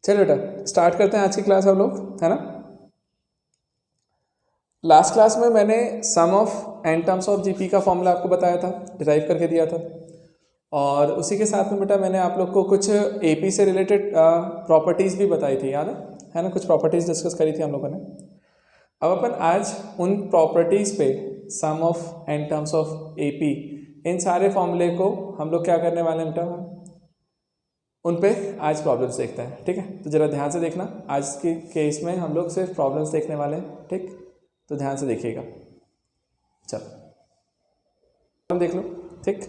चलो बेटा स्टार्ट करते हैं आज की क्लास हम लोग, है ना। लास्ट क्लास में मैंने sum of n terms of GP का फॉर्मूला आपको बताया था, डिराइव करके दिया था। और उसी के साथ में बेटा मैंने आप लोग को कुछ एपी से रिलेटेड प्रॉपर्टीज़ भी बताई थी, याद है ना। कुछ प्रॉपर्टीज़ डिस्कस करी थी हम लोगों ने। अब अपन आज उन प्रॉपर्टीज़ पे sum of n terms of AP, इन सारे फॉर्मूले को हम लोग क्या करने वाले हैं बेटा, उन पे आज प्रॉब्लम्स देखते हैं, ठीक है। तो ज़रा ध्यान से देखना, आज के केस में हम लोग सिर्फ प्रॉब्लम्स देखने वाले हैं, ठीक। तो ध्यान से देखिएगा। चलो देख लो, ठीक।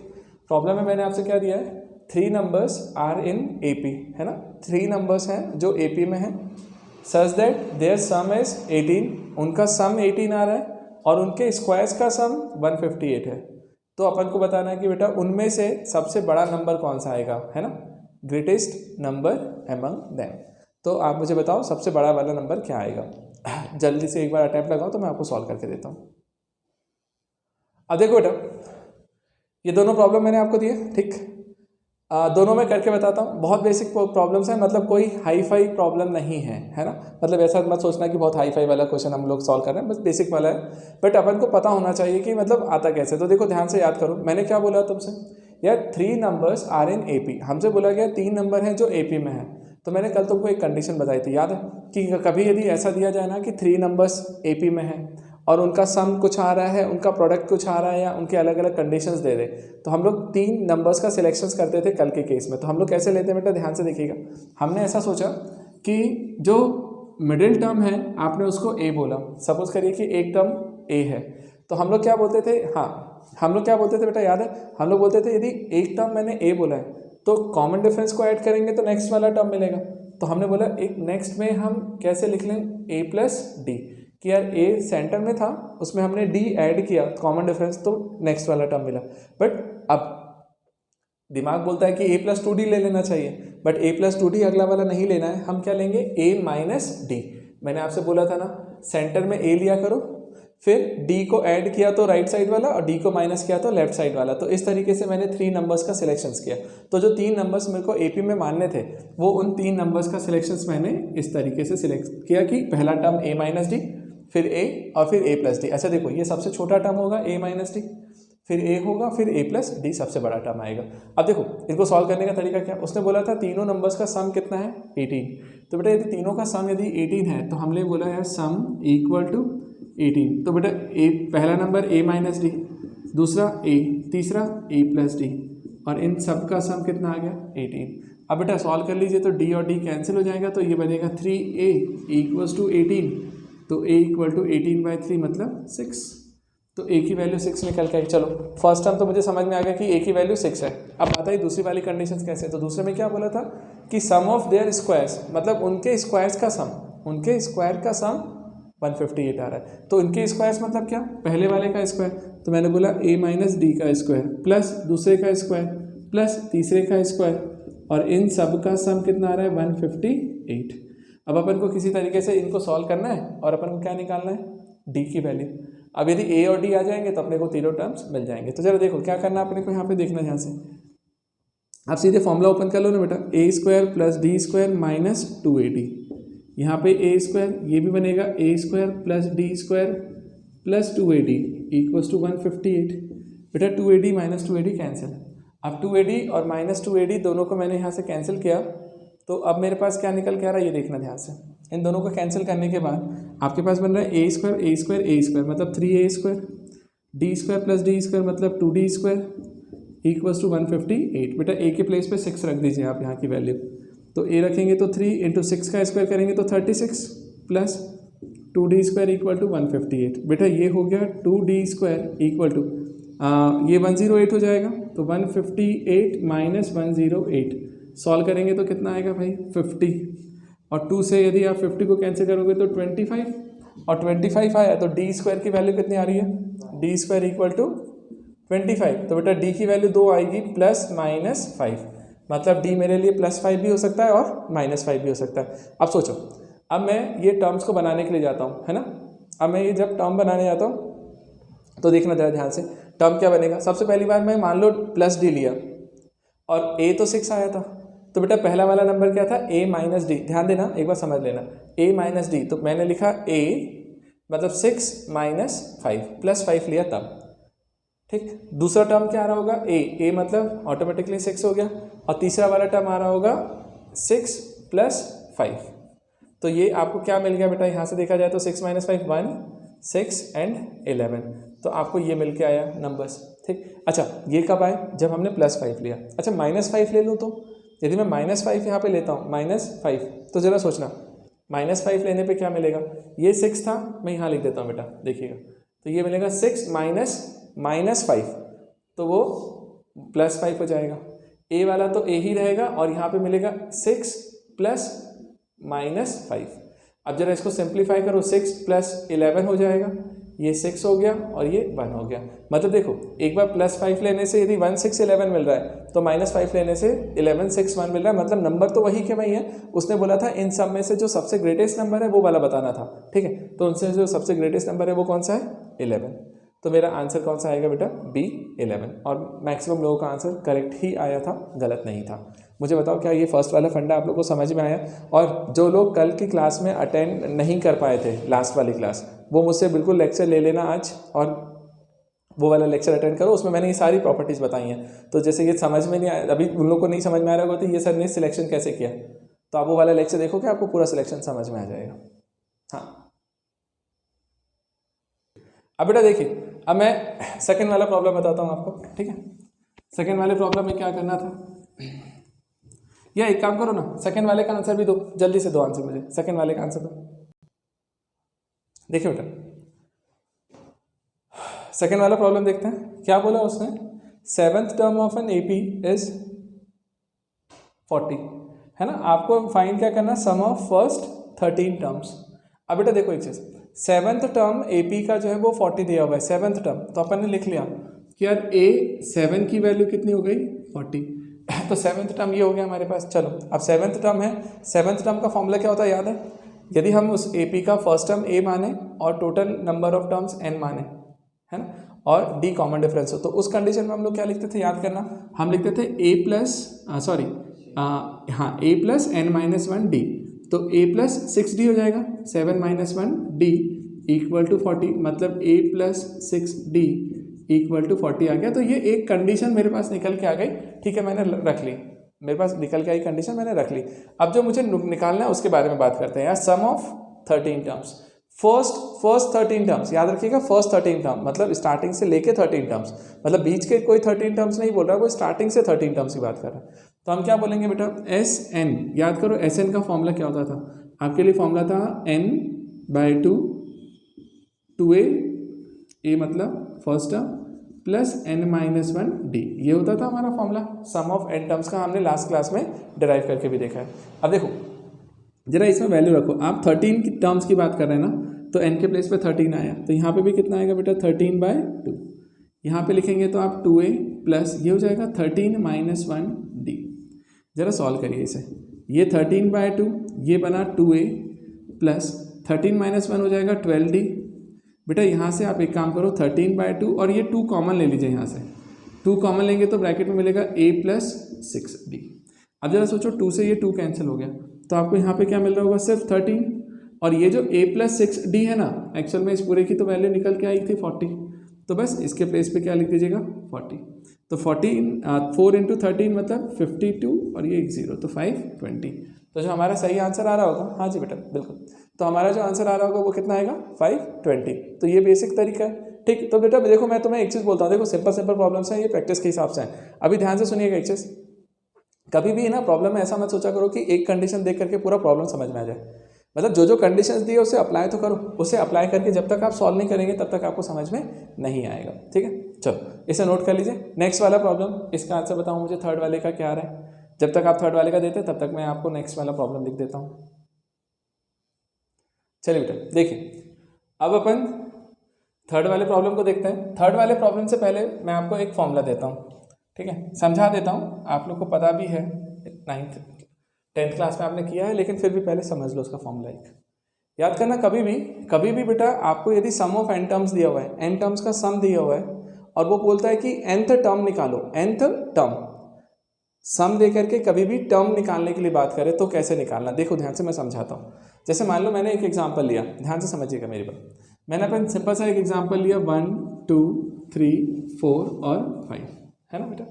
प्रॉब्लम में मैंने आपसे क्या दिया है, 3 नंबर्स आर इन एपी, है ना। 3 नंबर्स हैं जो एपी में हैं, such that there sum is 18, उनका सम 18 आ रहा है और उनके स्क्वायर्स का सम 158 है। तो अपन को बताना है कि बेटा उनमें से सबसे बड़ा नंबर कौन सा आएगा, है ना, ग्रेटेस्ट नंबर एमंग देम। तो आप मुझे बताओ सबसे बड़ा वाला नंबर क्या आएगा। जल्दी से एक बार अटैम्प्ट लगाओ तो मैं आपको सॉल्व करके देता हूँ। अब देखो बेटा, ये दोनों प्रॉब्लम मैंने आपको दिए, ठीक। दोनों में करके बताता हूँ। बहुत बेसिक प्रॉब्लम्स हैं, मतलब कोई हाई फाई प्रॉब्लम नहीं है ना। मतलब ऐसा मत सोचना कि बहुत हाई फाई वाला क्वेश्चन हम लोग सॉल्व कर रहे हैं, बस बेसिक वाला है। बट अपन को पता होना चाहिए कि मतलब आता कैसे। तो देखो ध्यान से याद करो, मैंने क्या बोला तुमसे यार, 3 नंबर्स आर इन एपी। हमसे बोला गया 3 नंबर हैं जो एपी में है। तो मैंने कल तुमको एक कंडीशन बताई थी, याद है, कि कभी यदि ऐसा दिया जाए ना कि 3 नंबर्स एपी में है और उनका सम कुछ आ रहा है, उनका प्रोडक्ट कुछ आ रहा है, या उनके अलग अलग कंडीशंस दे दे, तो हम लोग 3 नंबर्स का सिलेक्शंस करते थे कल के केस में। तो हम लोग कैसे लेते हैं बेटा, ध्यान से देखिएगा। हमने ऐसा सोचा कि जो मिडिल टर्म है आपने उसको ए बोला, सपोज करिए कि एक टर्म ए है, तो हम लोग क्या बोलते थे, हाँ हम लोग क्या बोलते थे बेटा, याद है, हम लोग बोलते थे यदि एक टर्म मैंने ए बोला है तो कॉमन डिफरेंस को ऐड करेंगे तो नेक्स्ट वाला टर्म मिलेगा। तो हमने बोला एक नेक्स्ट में हम कैसे लिख लें, ए प्लस डी, कि यार ए सेंटर में था, उसमें हमने डी ऐड किया कॉमन डिफरेंस, तो नेक्स्ट वाला टर्म मिला। बट अब दिमाग बोलता है कि ए प्लस 2d ले लेना चाहिए, बट ए प्लस 2d अगला वाला नहीं लेना है, हम क्या लेंगे, ए माइनस डी। मैंने आपसे बोला था ना, सेंटर में ए लिया करो, फिर d को ऐड किया तो राइट साइड वाला और d को माइनस किया तो लेफ्ट साइड वाला। तो इस तरीके से मैंने 3 नंबर्स का सिलेक्शंस किया। तो जो 3 नंबर्स मेरे को एपी में मानने थे, वो उन 3 नंबर्स का सिलेक्शंस मैंने इस तरीके से सिलेक्ट किया कि पहला टर्म a माइनस डी, फिर a और फिर a प्लस डी। अच्छा देखो, ये सबसे छोटा टर्म होगा a माइनस डी, फिर a होगा, फिर a प्लस डी सबसे बड़ा टर्म आएगा। अब देखो इनको सॉल्व करने का तरीका क्या, उसने बोला था तीनों नंबर्स का सम कितना है, 18। तो बेटा यदि तीनों का सम यदि 18 है तो हमने बोला यार सम इक्वल टू 18। तो बेटा ए पहला नंबर a माइनस डी, दूसरा a, तीसरा a प्लस डी, और इन सब का सम कितना आ गया, 18। अब बेटा सॉल्व कर लीजिए, तो d और d कैंसिल हो जाएगा, तो ये बनेगा 3a इक्वल्स टू 18। तो a इक्वल टू 18/3 मतलब 6। तो a की वैल्यू 6 निकल के आई। चलो फर्स्ट टर्म तो मुझे समझ में आ गया कि a की वैल्यू 6 है। अब बताइए दूसरी वाली कंडीशन कैसे। तो दूसरे में क्या बोला था कि सम ऑफ देयर स्क्वायर्स, मतलब उनके स्क्वायर्स का सम, उनके स्क्वायर का सम 158 आ रहा है। तो इनके स्क्वायर्स मतलब क्या, पहले वाले का स्क्वायर, तो मैंने बोला a माइनस डी का स्क्वायर प्लस दूसरे का स्क्वायर प्लस तीसरे का स्क्वायर, और इन सब का सम कितना आ रहा है, 158। अब अपन को किसी तरीके से इनको सॉल्व करना है और अपन को क्या निकालना है, d की वैल्यू। अब यदि a और d आ जाएंगे तो अपने को तीनों टर्म्स मिल जाएंगे। तो जरा देखो क्या करना है अपने को, यहाँ पे देखना ध्यान से। आप सीधे फॉर्मूला ओपन कर लो ना बेटा, a square plus D square minus 2ad। यहाँ पे a स्क्वायर, ये भी बनेगा a square plus D square plus 2ad equals to 158। बेटा 2ad माइनस 2ad कैंसिल। अब 2ad और माइनस 2ad दोनों को मैंने यहाँ से कैंसिल किया, तो अब मेरे पास क्या निकल के आ रहा है, ये देखना ध्यान से। इन दोनों को कैंसिल करने के बाद आपके पास बन रहा है a स्क्वायर मतलब 3a square, D square plus D square मतलब 2d स्क्वायर इक्वल्स टू 158। बेटा a के प्लेस पे 6 रख दीजिए आप यहाँ की वैल्यू। तो a रखेंगे तो 3 इंटू 6 का स्क्वायर करेंगे तो 36 plus 2d square equal to 158। बेटा ये हो गया 2d स्क्वायर इक्वल टू ये 108 हो जाएगा, तो 158 माइनस 108 सॉल्व करेंगे तो कितना आएगा भाई, 50। और 2 से यदि आप 50 को कैंसिल करोगे तो 25, और 25 आया तो डी स्क्वायर की वैल्यू कितनी आ रही है, डी स्क्वायर इक्वल टू 25। तो बेटा डी की वैल्यू 2 आएगी प्लस माइनस 5, मतलब d मेरे लिए +5 भी हो सकता है और -5 भी हो सकता है। अब सोचो, अब मैं ये टर्म्स को बनाने के लिए जाता हूँ, है ना। अब मैं ये जब टर्म बनाने जाता हूँ तो देखना जरा ध्यान से, टर्म क्या बनेगा। सबसे पहली बार मैं मान लो +d लिया और a तो 6 आया था, तो बेटा पहला वाला नंबर क्या था, a माइनस डी, ध्यान देना एक बार समझ लेना, a माइनस डी, तो मैंने लिखा a मतलब 6 माइनस 5 प्लस 5 लिया तब, ठीक। दूसरा टर्म क्या आ रहा होगा, a मतलब ऑटोमेटिकली 6 हो गया, और तीसरा वाला टर्म आ रहा होगा 6 प्लस 5। तो ये आपको क्या मिल गया बेटा, यहाँ से देखा जाए तो 6 माइनस 5 1, 6 एंड 11, तो आपको ये मिल के आया नंबर्स, ठीक। अच्छा ये कब आए, जब हमने प्लस 5 लिया। अच्छा माइनस 5 ले लूँ तो, यदि मैं माइनस 5 यहाँ पे लेता हूँ, -5, तो ज़रा सोचना -5 लेने पे क्या मिलेगा, ये 6 था, मैं यहाँ लिख देता हूँ बेटा, देखिएगा, तो ये मिलेगा 6 माइनस 5, तो वो +5 हो जाएगा। a वाला तो a ही रहेगा, और यहाँ पे मिलेगा 6 प्लस -5। अब जरा इसको सिंप्लीफाई करो, 6 प्लस 11 हो जाएगा, ये 6 हो गया और ये 1 हो गया। मतलब देखो एक बार +5 लेने से यदि 1 6 11 मिल रहा है, तो -5 लेने से 11 6 1 मिल रहा है, मतलब नंबर तो वही के वही है। उसने बोला था इन सब में से जो सबसे ग्रेटेस्ट नंबर है वो वाला बताना था, ठीक है। तो उनसे जो सबसे ग्रेटेस्ट नंबर है वो कौन सा है, 11। तो मेरा आंसर कौन सा आएगा बेटा, B 11। और मैक्सिमम लोगों का आंसर करेक्ट ही आया था, गलत नहीं था। मुझे बताओ क्या ये फर्स्ट वाला फंडा आप लोग को समझ में आया। और जो लोग कल की क्लास में अटेंड नहीं कर पाए थे, लास्ट वाली क्लास, वो मुझसे बिल्कुल लेक्चर ले लेना आज, और वो वाला लेक्चर अटेंड करो। उसमें मैंने ये सारी प्रॉपर्टीज़ बताई हैं। तो जैसे ये समझ में नहीं आया, अभी उन लोग को नहीं समझ में आ रहा होगा तो ये सर ने सिलेक्शन कैसे किया, तो आप वो वाला लेक्चर देखोगे, आपको पूरा सिलेक्शन समझ में आ जाएगा। हाँ अब बेटा देखिए, अब मैं सेकंड वाला प्रॉब्लम बताता हूँ आपको, ठीक है। सेकंड वाले प्रॉब्लम में क्या करना था, या एक काम करो ना, सेकंड वाले का आंसर भी दो, जल्दी से दो आंसर मुझे, सेकंड वाले का आंसर दो। देखिए बेटा सेकंड वाला प्रॉब्लम देखते हैं, क्या बोला उसने, 7th term of an AP is 40, है ना। आपको फाइंड क्या करना, सम ऑफ फर्स्ट 13 टर्म्स। अब बेटा देखो एक चीज, 7th टर्म AP का जो है वो 40 दिया हुआ है, 7th टर्म, तो अपन ने लिख लिया कि यार A7 की वैल्यू कितनी हो गई, 40, तो 7th टर्म ये हो गया हमारे पास। चलो अब 7th टर्म है, 7th टर्म का फॉर्मूला क्या होता है याद है, यदि हम उस AP का फर्स्ट टर्म A माने और total number of terms N माने, है ना, और D कॉमन डिफरेंस हो, तो उस कंडीशन में हम लोग क्या लिखते थे, याद करना, हम लिखते थे A प्लस N-1D, तो A प्लस 6D हो जाएगा, 7 - 1D इक्वल टू 40, मतलब A plus 6D equal to 40 आ गया। तो ये एक कंडीशन मेरे पास निकल के आ गई, ठीक है, मैंने रख ली, मेरे पास निकल के आई कंडीशन, मैंने रख ली। अब जो मुझे निकालना है उसके बारे में बात करते हैं यार, सम ऑफ 13 टर्म्स। फर्स्ट 13 टर्म्स याद रखिएगा, फर्स्ट 13 टर्म मतलब स्टार्टिंग से लेके 13 टर्म्स, मतलब बीच के कोई 13 टर्म्स नहीं बोल रहा है, वो स्टार्टिंग से 13 टर्म्स की बात कर रहा है। तो हम क्या बोलेंगे बेटा, SN, याद करो SN का फॉर्मूला क्या होता था आपके लिए, फॉर्मूला था N/2, 2A, A मतलब फर्स्ट टर्म, प्लस N-1D, ये होता था हमारा formula some of n terms का, हमने लास्ट क्लास में डिराइव करके भी देखा है। अब देखो जरा इसमें वैल्यू रखो, आप 13 की टर्म्स की बात कर रहे हैं ना, तो n के प्लेस पे 13 आया, तो यहाँ पे भी कितना आएगा बेटा, 13/2, यहाँ पे लिखेंगे तो आप 2A प्लस ये हो जाएगा 13 - 1D। जरा सॉल्व करिए इसे, ये 13/2, ये बना 2A प्लस 13 - 1 हो जाएगा 12D। बेटा यहाँ से आप एक काम करो, 13/2 और ये 2 कॉमन ले लीजिए, यहाँ से 2 कॉमन लेंगे तो ब्रैकेट में मिलेगा A प्लस 6D। अब जरा सोचो 2 से ये 2 कैंसिल हो गया, तो आपको यहाँ पे क्या मिल रहा होगा, सिर्फ 13, और ये जो A प्लस 6D है ना, एक्चुअल में इस पूरे की तो वैल्यू निकल के आई थी 40, तो बस इसके प्लेस पे क्या लिख दीजिएगा, 40। तो 4 × 13 मतलब 52, और ये 1 0, तो 520। तो जो हमारा सही आंसर आ रहा होगा, हाँ जी बेटा बिल्कुल, तो हमारा जो आंसर आ रहा होगा वो कितना आएगा, 520। तो ये बेसिक तरीका है, ठीक। तो बेटा देखो मैं तुम्हें एक चीज़ बोलता हूँ, देखो सिंपल प्रॉब्लम्स हैं, ये प्रैक्टिस के हिसाब से हैं। अभी ध्यान से सुनिएगा एक चीज़, कभी भी ना प्रॉब्लम में ऐसा मत सोचा करो कि एक कंडीशन देख करके पूरा प्रॉब्लम समझ में आ जाए। मतलब जो कंडीशंस दी है उसे अप्लाई तो करो, उसे अप्लाई करके जब तक आप सॉल्व नहीं करेंगे तब तक आपको समझ में नहीं आएगा, ठीक है। चलो इसे नोट कर लीजिए। नेक्स्ट वाला प्रॉब्लम, इसका आंसर बताऊँ मुझे, थर्ड वाले का क्या आ रहा है। जब तक आप थर्ड वाले का देते हैं तब तक मैं आपको नेक्स्ट वाला प्रॉब्लम लिख देता हूँ। चलिए बेटा देखिए, अब अपन थर्ड वाले प्रॉब्लम को देखते हैं। थर्ड वाले प्रॉब्लम से पहले मैं आपको एक फॉर्मूला देता हूँ, ठीक है, समझा देता हूँ, आप लोग को पता भी है, 10th क्लास में आपने किया है, लेकिन फिर भी पहले समझ लो उसका फॉर्मूला। एक याद करना, कभी भी बेटा आपको यदि सम ऑफ n टर्म्स दिया हुआ है, n टर्म्स का सम दिया हुआ है, और वो बोलता है कि nth टर्म निकालो, nth टर्म, सम दे करके कभी भी टर्म निकालने के लिए बात करें तो कैसे निकालना, देखो ध्यान से मैं समझाता हूँ। जैसे मान लो मैंने एक एग्जांपल लिया, ध्यान से समझिएगा मेरी बात। मैंने अपन सिंपल सा एक एग्जांपल लिया 1 2 3 4 और 5, है ना बेटा।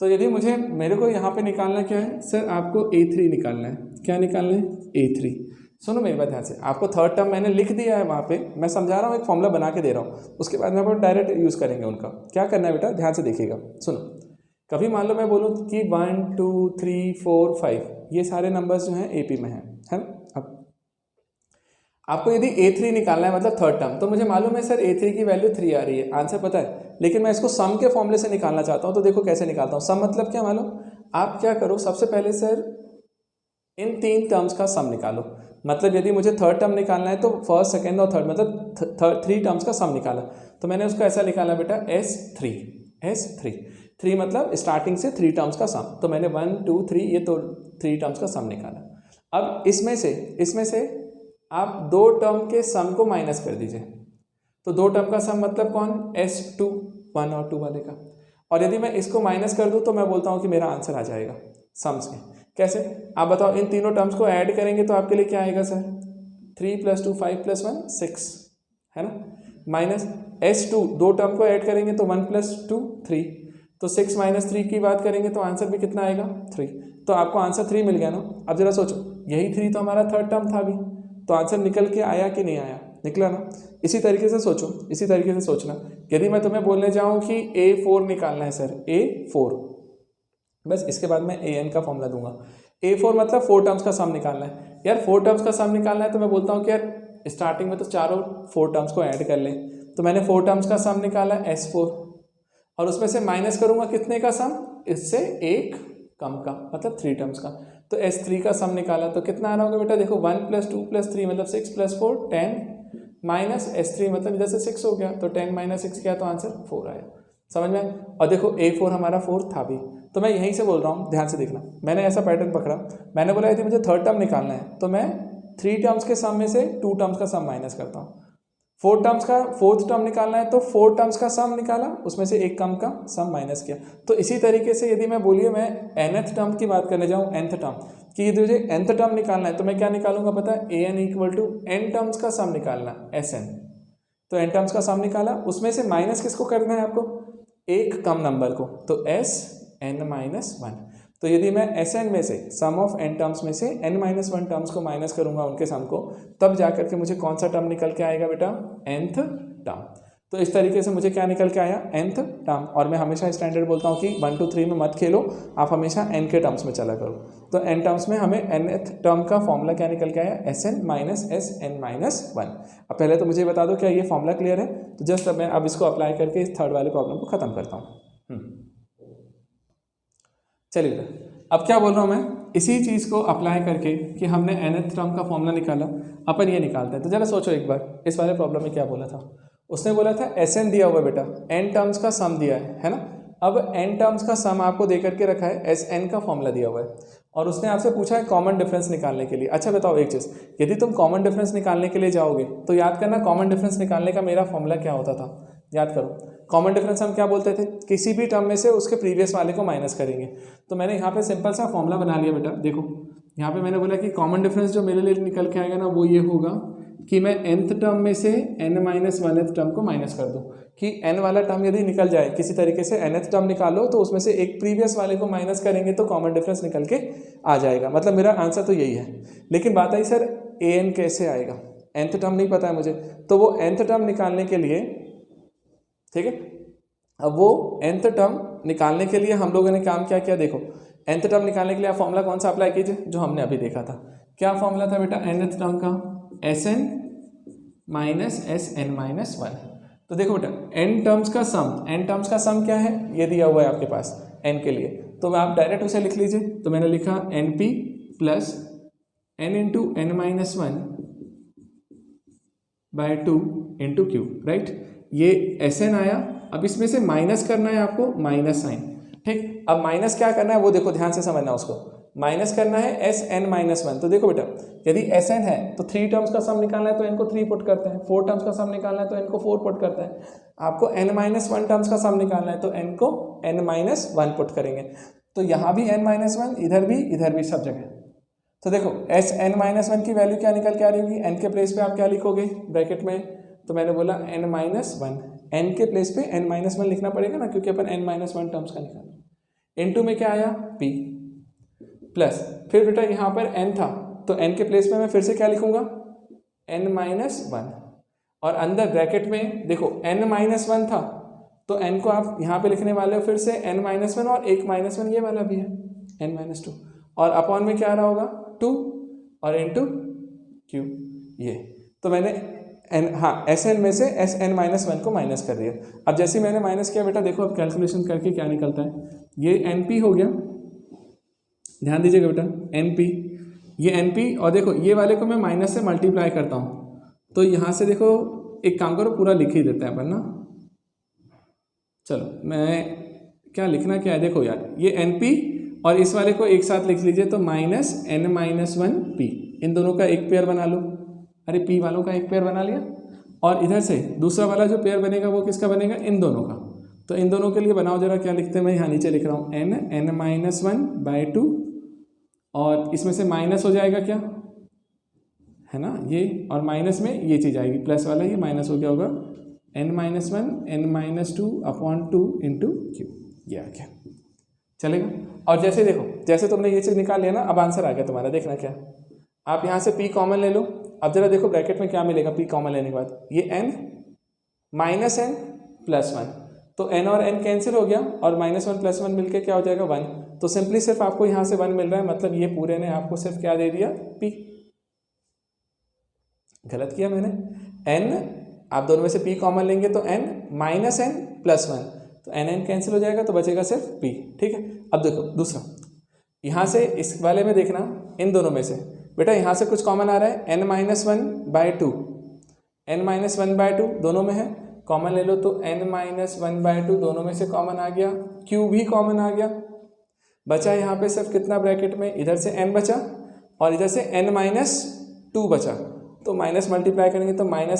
तो यदि मेरे को यहाँ पे निकालना क्या है सर, आपको A3 निकालना है। क्या निकालना है? A3। सुनो मेरी बात ध्यान से, आपको थर्ड टर्म मैंने लिख दिया है वहाँ पे, मैं समझा रहा हूँ, एक फॉर्मूला बना के दे रहा हूँ, उसके बाद में अपन डायरेक्ट यूज़ करेंगे उनका। क्या करना है बेटा, ध्यान से देखिएगा। सुनो, कभी मान लो मैं बोलूँ कि 1 2 3 4 5 ये सारे नंबर्स जो हैं AP में हैं, है ना। अब आपको यदि A3 निकालना है, मतलब थर्ड टर्म, तो मुझे मालूम है सर A3 की वैल्यू 3 आ रही है, आंसर पता है, लेकिन मैं इसको सम के फॉर्मूले से निकालना चाहता हूँ। तो देखो कैसे निकालता हूँ। सम मतलब क्या मालूम, आप क्या करो, सबसे पहले सर इन 3 टर्म्स का सम निकालो। मतलब यदि मुझे थर्ड टर्म निकालना है तो फर्स्ट सेकेंड और थर्ड, मतलब 3 टर्म्स का सम निकाला। तो मैंने उसको ऐसा निकाला बेटा S3 3 मतलब स्टार्टिंग से 3 टर्म्स का सम। तो मैंने 1 2 3 ये तो 3 टर्म्स का सम निकाला। अब इसमें से आप 2 टर्म के सम को माइनस कर दीजिए। तो 2 टर्म का सम मतलब कौन, S2 1 और 2 वाले का। और यदि मैं इसको माइनस कर दूं तो मैं बोलता हूं कि मेरा आंसर आ जाएगा सम्स के। कैसे, आप बताओ, इन तीनों टर्म्स को ऐड करेंगे तो आपके लिए क्या आएगा सर, 3 + 2 5 + 1 6, है ना। माइनस S2 2 टर्म को ऐड करेंगे तो 1 + 2 3, तो 6 - 3 की बात करेंगे तो आंसर भी कितना आएगा 3। तो आपको आंसर 3 मिल गया ना। अब जरा सोचो, यही 3 तो हमारा थर्ड टर्म था अभी, तो आंसर निकल के आया कि नहीं आया, निकला ना। इसी तरीके से सोचो, इसी तरीके से सोचना। यदि मैं तुम्हें बोलने जाऊं कि A4 निकालना है सर, A4, बस इसके बाद मैं AN का फॉर्मूला दूंगा। A4 मतलब 4 टर्म्स का सम निकालना है यार। 4 टर्म्स का सम निकालना है तो मैं बोलता हूँ कि यार स्टार्टिंग में तो चारों 4 टर्म्स को ऐड कर लें। तो मैंने 4 टर्म्स का सम निकाला S4, और उसमें से माइनस करूंगा कितने का सम, इससे एक कम का, मतलब 3 टर्म्स का। तो S3 का सम निकाला तो कितना आ रहा होगा बेटा, देखो 1 + 2 + 3 मतलब 6 + 4 10, माइनस S3 मतलब इधर से 6 हो गया, तो 10 - 6 किया तो आंसर 4 आया। समझ में। और देखो A4 हमारा 4 था भी, तो मैं यहीं से बोल रहा हूँ, ध्यान से देखना। मैंने ऐसा पैटर्न पकड़ा, मैंने बोला यदि मुझे थर्ड टर्म निकालना है तो मैं 3 टर्म्स के सम में से 2 टर्म्स का सम माइनस करता हूँ। 4 टर्म्स का फोर्थ टर्म निकालना है तो 4 टर्म्स का सम निकाला, उसमें से एक कम का सम माइनस किया। तो इसी तरीके से यदि मैं बोलिए मैं nth टर्म की बात करने जाऊँ, nth टर्म कि यदि मुझे nth टर्म निकालना है तो मैं क्या निकालूंगा पता है, AN = n टर्म्स का सम निकालना, SN। तो n टर्म्स का सम निकाला, उसमें से माइनस किसको करना है आपको, एक कम नंबर को, तो SN-1। तो यदि मैं SN में से सम ऑफ n टर्म्स में से n-1 टर्म्स को माइनस करूंगा उनके सम को, तब जाकर के मुझे कौन सा टर्म निकल के आएगा बेटा, nth टर्म। तो इस तरीके से मुझे क्या निकल के आया, nth टर्म। और मैं हमेशा स्टैंडर्ड बोलता हूँ कि 1 2 3 में मत खेलो, आप हमेशा n के टर्म्स में चला करो। तो n टर्म्स में हमें nth टर्म का फॉर्मूला क्या निकल के आया, SN - SN-1। अब पहले तो मुझे बता दो क्या ये फॉर्मूला क्लियर है। तो जस्ट अब मैं इसको अप्लाई करके इस थर्ड वाले प्रॉब्लम को खत्म करता हूँ। चलिए अब क्या बोल रहा हूँ मैं, इसी चीज़ को अप्लाई करके कि हमने nth टर्म का फॉर्मूला निकाला, अपन ये निकालते हैं। तो जरा सोचो एक बार, इस वाले प्रॉब्लम में क्या बोला था, उसने बोला था SN दिया हुआ बेटा, n टर्म्स का सम दिया है ना। अब n टर्म्स का सम आपको दे करके रखा है, SN का फॉर्मूला दिया हुआ है, और उसने आपसे पूछा है कॉमन डिफरेंस निकालने के लिए। अच्छा बताओ एक चीज़, यदि तुम कॉमन डिफरेंस निकालने के लिए जाओगे तो याद करना कॉमन डिफरेंस निकालने का मेरा फॉर्मूला क्या होता था, याद करो। कॉमन डिफरेंस हम क्या बोलते थे, किसी भी टर्म में से उसके प्रीवियस वाले को माइनस करेंगे। तो मैंने यहाँ पे सिंपल सा फॉर्मूला बना लिया बेटा। देखो यहाँ पे मैंने बोला कि कॉमन डिफरेंस जो मेरे लिए निकल के आएगा ना, वो ये होगा कि मैं nth टर्म में से n-1th टर्म को माइनस कर दूँ, कि n वाला टर्म यदि निकल जाए किसी तरीके से, nth टर्म निकालो तो उसमें से एक प्रीवियस वाले को माइनस करेंगे तो कॉमन डिफरेंस निकल के आ जाएगा। मतलब मेरा आंसर तो यही है। लेकिन बात आई सर an कैसे आएगा, nth टर्म नहीं पता है मुझे। तो वो nth टर्म निकालने के लिए, ठीक है, अब वो nth टर्म निकालने के लिए हम लोगों ने काम क्या किया, देखो nth टर्म निकालने के लिए आप फॉर्मूला कौन सा अप्लाई कीजिए, जो हमने अभी देखा था। क्या फॉर्मूला था बेटा nth टर्म का, SN - SN-1। तो देखो बेटा n टर्म्स का सम क्या है, ये दिया हुआ है आपके पास n के लिए, तो आप डायरेक्ट उसे लिख लीजिए। तो मैंने लिखा NP + n × n-1/2 × Q, right. ये SN आया। अब इसमें से माइनस करना है आपको, माइनस साइन, ठीक। अब माइनस क्या करना है वो देखो, ध्यान से समझना उसको। माइनस करना है SN-1। तो देखो बेटा यदि SN है तो 3 टर्म्स का सम निकालना है तो n को 3 पुट करते हैं, 4 टर्म्स का सम निकालना है तो n को 4 पुट करते हैं, आपको n-1 टर्म्स का सम निकालना है तो n को n-1 पुट करेंगे। तो यहाँ भी n-1, इधर भी सब जगह। तो देखो एस n-1 की वैल्यू क्या निकल के आ रही होगी, n के प्लेस पे आप क्या लिखोगे ब्रैकेट में, तो मैंने बोला n-1, n के प्लेस पे n-1 लिखना पड़ेगा ना, क्योंकि अपन n-1 टर्म्स का निकालना। इनटू में क्या आया p प्लस, फिर बेटा यहाँ पर n था तो n के प्लेस पे मैं फिर से क्या लिखूंगा n-1, और अंदर ब्रैकेट में देखो n-1 था तो n को आप यहाँ पे लिखने वाले हो फिर से n-1, और एक -1 ये वाला भी है n-2, और अपॉन में क्या आ रहा होगा 2 और इनटू q ये। तो मैंने Sn में से Sn-1 को माइनस कर दिया। अब जैसे मैंने माइनस किया बेटा देखो अब कैलकुलेशन करके क्या निकलता है, ये Np हो गया, ध्यान दीजिएगा बेटा Np, ये Np, और देखो ये वाले को मैं माइनस से मल्टीप्लाई करता हूँ, तो यहाँ से देखो एक काम करो पूरा लिख ही देते हैं अपन ना। चलो मैं क्या लिखना क्या है, देखो यार ये Np और इस वाले को एक साथ लिख लीजिए, तो -n-1p, इन दोनों का एक पेयर बना लो। अरे p वालों का एक पेयर बना लिया, और इधर से दूसरा वाला जो पेयर बनेगा वो किसका बनेगा, इन दोनों का। तो इन दोनों के लिए बनाओ जरा, क्या लिखते हैं, मैं यहाँ नीचे लिख रहा हूँ n-1/2, और इसमें से माइनस हो जाएगा क्या है ना ये, और माइनस में ये चीज़ आएगी प्लस वाला, ये माइनस हो गया होगा n-1 n-2/2 इंटू q, ये आ गया, चलेगा। और जैसे देखो जैसे तुमने ये चीज़ निकाल लिया ना, अब आंसर आ गया तुम्हारा, देखना क्या, आप यहाँ से p कॉमन ले लो। अब जरा देखो ब्रैकेट में क्या मिलेगा p कॉमन लेने के बाद, ये n -n +1, तो n और n कैंसिल हो गया, और -1 + 1 मिलके क्या हो जाएगा 1, तो सिंपली सिर्फ आपको यहाँ से 1 मिल रहा है, मतलब ये पूरे ने आपको सिर्फ क्या दे दिया p। गलत किया मैंने, n आप दोनों में से p कॉमन लेंगे तो n -n +1, तो n कैंसिल हो जाएगा तो बचेगा सिर्फ p, ठीक है। अब देखो दूसरा, यहाँ से इस वाले में देखना इन दोनों में से बेटा यहाँ से कुछ कॉमन आ रहा है, n-1/2, n-1/2 दोनों में है, कॉमन ले लो, तो n-1/2 दोनों में से कॉमन आ गया, q भी कॉमन आ गया, बचा यहाँ पे सिर्फ कितना ब्रैकेट में, इधर से n बचा और इधर से n-2 बचा, तो माइनस मल्टीप्लाई करेंगे तो -n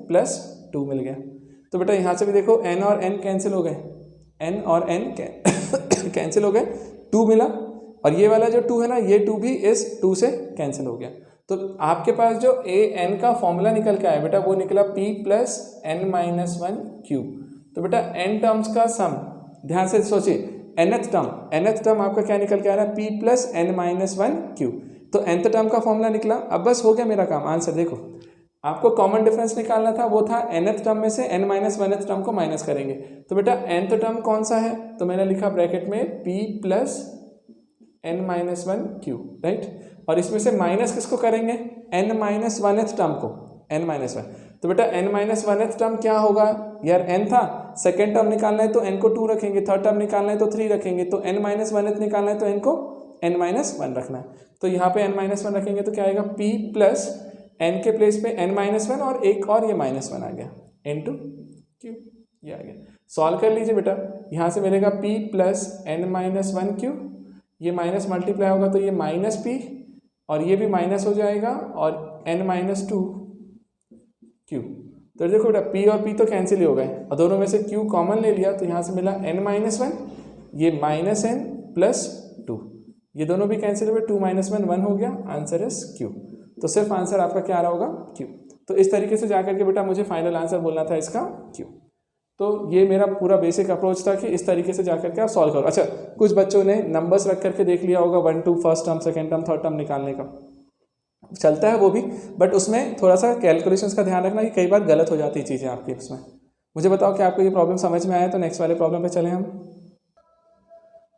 + 2 मिल गया। तो बेटा यहाँ से भी देखो n और n कैंसिल हो गए, n और n कैंसिल हो गए, 2 मिला, और ये वाला जो 2 है ना, ये 2 भी इस 2 से कैंसिल हो गया। तो आपके पास जो an का फॉर्मूला निकल के आया बेटा वो निकला p + n-1q। तो बेटा n टर्म्स का सम, ध्यान से सोचिए, nth टर्म आपका क्या निकल के आ रहा है, p + n-1q, तो nth टर्म का फॉर्मूला निकला। अब बस हो गया मेरा काम, आंसर देखो, आपको कॉमन डिफरेंस निकालना था, वो था nth टर्म में से n-1th टर्म को माइनस करेंगे। तो बेटा nth टर्म कौन सा है, तो मैंने लिखा ब्रैकेट में p + n-1q, राइट, और इसमें से माइनस किसको करेंगे, n-1th टर्म को, n-1, तो बेटा n-1th टर्म क्या होगा यार, n था, सेकेंड टर्म निकालना है तो n को 2 रखेंगे, थर्ड टर्म निकालना है तो 3 रखेंगे, तो n-1th निकालना है तो n को n-1 रखना है। तो यहाँ पे n-1 रखेंगे तो क्या आएगा, p + n के प्लेस पे n-1 और एक और ये -1 आ गया इंटू q, ये आ गया। सॉल्व कर लीजिए बेटा, यहाँ से मिलेगा p + n-1q, ये माइनस मल्टीप्लाई होगा तो ये -p, और ये भी माइनस हो जाएगा, और n-2q। तो देखो बेटा p और p तो कैंसिल ही हो गए, और दोनों में से q कॉमन ले लिया, तो यहाँ से मिला n-1, ये -n + 2, ये दोनों भी कैंसिल हुए, 2 - 1 1 हो गया, आंसर इज q। तो सिर्फ आंसर आपका क्या आ रहा होगा, q। तो इस तरीके से जाकर के बेटा मुझे फाइनल आंसर बोलना था इसका q। तो ये मेरा पूरा बेसिक अप्रोच था कि इस तरीके से जाकर के आप सॉल्व करो। अच्छा, कुछ बच्चों ने नंबर्स रख करके देख लिया होगा 1 2 first term, second term, third term निकालने का, चलता है वो भी, बट उसमें थोड़ा सा कैलकुलेशंस का ध्यान रखना कि कई बार गलत हो जाती है चीज़ें आपकी उसमें। मुझे बताओ कि आपको ये प्रॉब्लम समझ में आया, तो नेक्स्ट वाले प्रॉब्लम पे चलें हम।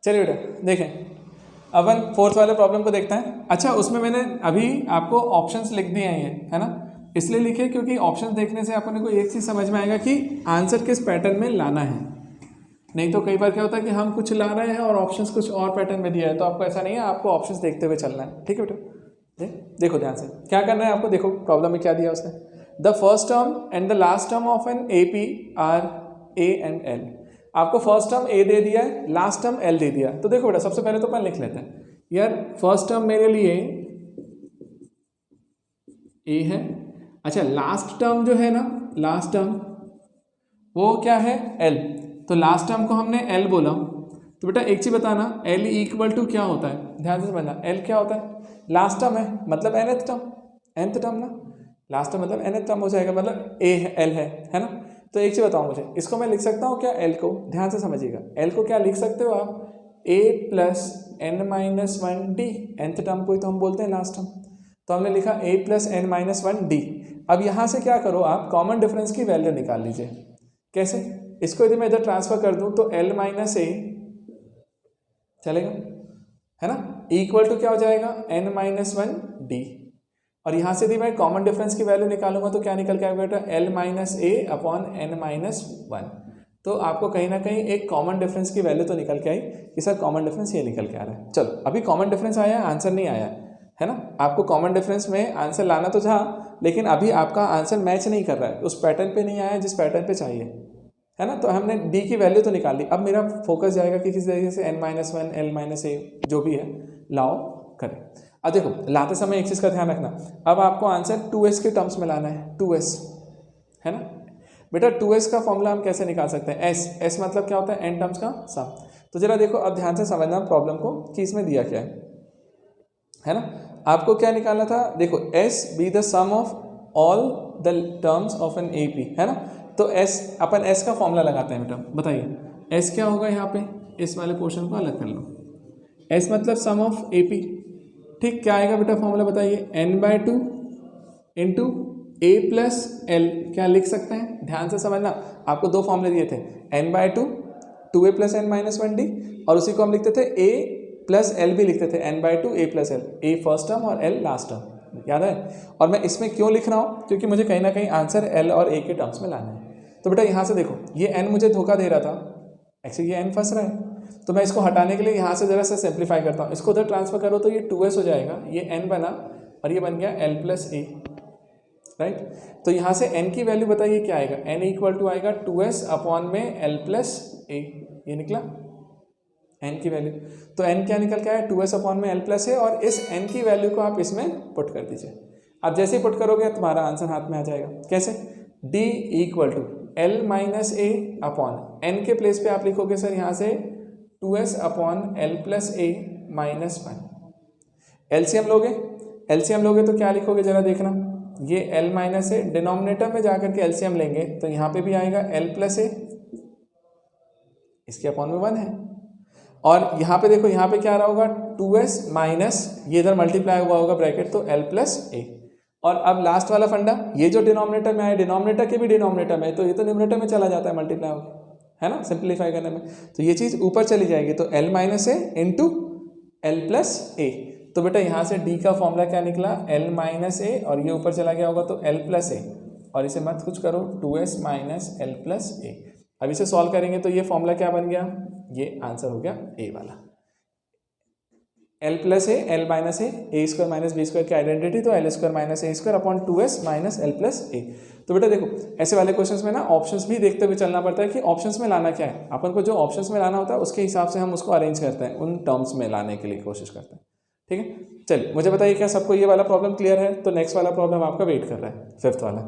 चलिए बेटा देखें, अपन फोर्थ वाले प्रॉब्लम को देखते हैं। अच्छा, उसमें मैंने अभी आपको ऑप्शंस लिख दिए हैं, ये है ना, इसलिए लिखे क्योंकि ऑप्शंस देखने से अपन को एक चीज़ समझ में आएगा कि आंसर किस पैटर्न में लाना है। नहीं तो कई बार क्या होता है कि हम कुछ ला रहे हैं और ऑप्शंस कुछ और पैटर्न में दिया है, तो आपको ऐसा नहीं है, आपको ऑप्शंस देखते हुए चलना है, ठीक है बेटा। देखो ध्यान से क्या करना है आपको, देखो प्रॉब्लम में क्या दिया उसने, the first term and the last term of an AP are A and L। आपको फर्स्ट टर्म A दे दिया है, लास्ट टर्म L दे दिया। तो देखो बेटा सबसे पहले तो अपन लिख लेते हैं यार, फर्स्ट टर्म मेरे लिए A है, अच्छा लास्ट टर्म जो है ना, लास्ट टर्म वो क्या है L, तो लास्ट टर्म को हमने L बोला, तो बेटा एक चीज़ बताना, L इक्वल टू क्या होता है, ध्यान से समझना। L क्या होता है, लास्ट टर्म है, मतलब nth टर्म, nth टर्म ना, लास्ट टर्म मतलब nth टर्म हो जाएगा, मतलब A है, L है ना। तो एक चीज़ बताओ मुझे, इसको मैं लिख सकता हूँ क्या, L को, ध्यान से समझिएगा, L को क्या लिख सकते हो आप, A plus n minus one D, nth term को ही तो हम बोलते हैं लास्ट टर्म। तो हमने लिखा A plus n minus one D. अब यहाँ से क्या करो आप, कॉमन डिफरेंस की वैल्यू निकाल लीजिए। कैसे, इसको यदि मैं इधर ट्रांसफर कर दूँ तो L माइनस ए चलेगा, है ना, इक्वल टू क्या हो जाएगा, n माइनस वन डी। और यहाँ से यदि मैं कॉमन डिफरेंस की वैल्यू निकालूंगा तो क्या निकल के आएगा बेटा, L minus A upon n minus one. तो आपको कहीं ना कहीं एक कॉमन डिफरेंस की वैल्यू तो निकल के आई कि सर कॉमन डिफरेंस ये निकल के आ रहा है। चलो अभी कॉमन डिफरेंस आया, आंसर नहीं आया है ना। आपको कॉमन डिफरेंस में आंसर लाना तो था, लेकिन अभी आपका आंसर मैच नहीं कर रहा है, उस पैटर्न पे नहीं आया जिस पैटर्न पे चाहिए, है ना। तो हमने डी की वैल्यू तो निकाल ली, अब मेरा फोकस जाएगा कि किस तरीके से n minus one, L minus A जो भी है लाओ करें। अब देखो लाते समय एक चीज़ का ध्यान रखना, अब आपको आंसर 2s के टर्म्स में लाना है, 2s है ना बेटा। 2s का फॉर्मूला हम कैसे निकाल सकते हैं, s मतलब क्या होता है, n टर्म्स का सम। तो जरा देखो अब ध्यान से समझना प्रॉब्लम को कि इसमें दिया क्या है ना। आपको क्या निकालना था, देखो s be the sum of all the terms of an AP, है ना। तो s अपन s का फॉर्मूला लगाते हैं बेटा, बताइए s क्या होगा, यहाँ पे इस वाले पोर्शन को अलग कर लो, s मतलब सम ऑफ AP, ठीक। क्या आएगा बेटा फॉर्मूला बताइए, n/2 into a plus L, क्या लिख सकते हैं, ध्यान से समझना। आपको दो फॉर्मूले दिए थे, n/2 2a plus n minus one D, और उसी को हम लिखते थे a प्लस एल भी लिखते थे, n/2 a plus L, a first term और l लास्ट टर्म, याद है। और मैं इसमें क्यों लिख रहा हूँ, क्योंकि मुझे कहीं ना कहीं आंसर l और a के टर्म्स में लाना है। तो बेटा यहाँ से देखो ये n मुझे धोखा दे रहा था, एक्चुअली ये n फंस रहा है, तो मैं इसको हटाने के लिए यहाँ से ज़रा सा सिंप्लीफाई करता हूँ, इसको उधर ट्रांसफर करो तो ये 2s हो जाएगा, ये n बना और ये बन गया l प्लस ए, राइट। तो यहाँ से n की वैल्यू बताइए क्या आएगा, n इक्वल टू आएगा 2s अपॉन में l प्लस ए, ये निकला n की वैल्यू। तो n क्या निकल के आया, 2s अपॉन में l प्लस ए, और इस n की वैल्यू को आप इसमें पुट कर दीजिए। अब जैसे ही पुट करोगे तुम्हारा आंसर हाथ में आ जाएगा, कैसे, d equal to l minus A upon n के प्लेस पे आप लिखोगे सर यहाँ से 2s upon l plus A minus one. LCM लोगे तो क्या लिखोगे जरा देखना, ये l माइनस ए, डिनोमिनेटर में जाकर के एलसीएम लेंगे तो यहाँ पे भी आएगा l प्लस ए, इसके अपॉन में 1 है। और यहाँ पे देखो, यहाँ पे क्या रहा होगा, 2s माइनस ये इधर मल्टीप्लाई हुआ होगा ब्रैकेट, तो l प्लस ए। और अब लास्ट वाला फंडा, ये जो डिनोमिनेटर में आया, डिनोमिनेटर के भी डिनोमिनेटर में, तो ये तो न्यूमरेटर में चला जाता है मल्टीप्लाई होकर, है ना, सिंप्लीफाई करने में, तो ये चीज़ ऊपर चली जाएगी, तो l minus A into L plus A. तो बेटा यहाँ से d का फॉर्मूला क्या निकला, l माइनस ए, और ये ऊपर चला गया होगा तो l प्लस ए, और इसे मत कुछ करो, 2s माइनस एल प्लस ए। अब इसे सॉल्व करेंगे तो ये फॉर्मूला क्या बन गया, ये आंसर हो गया ए वाला, l plus A, L minus A square minus B square की आइडेंटिटी, तो L square minus A square upon 2s minus L plus A. तो बेटा देखो ऐसे वाले क्वेश्चंस में ना ऑप्शंस भी देखते हुए चलना पड़ता है कि ऑप्शंस में लाना क्या है, अपन को जो ऑप्शंस में लाना होता है उसके हिसाब से हम उसको अरेंज करते हैं, उन टर्म्स में लाने के लिए कोशिश करते हैं, ठीक है। चलिए मुझे बताइए क्या सबको ये वाला प्रॉब्लम क्लियर है, तो नेक्स्ट वाला प्रॉब्लम आपका वेट कर रहा है, 5th वाला।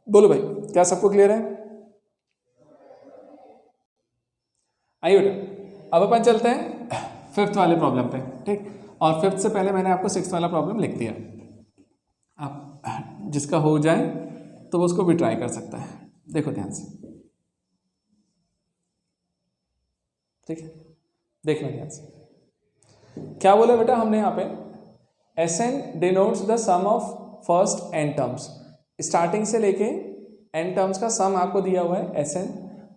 बोलो भाई क्या सबको क्लियर है, आइए बेटा अब अपन चलते हैं 5th वाले प्रॉब्लम पे, ठीक। और 5th से पहले मैंने आपको 6th वाला प्रॉब्लम लिख दिया, आप जिसका हो जाए तो वो उसको भी ट्राई कर सकता है। देखो ध्यान से, ठीक है, देखना ध्यान से क्या बोला बेटा हमने यहाँ पे, Sn denotes the sum of first n terms, starting से लेके n टर्म्स का सम आपको दिया हुआ है Sn,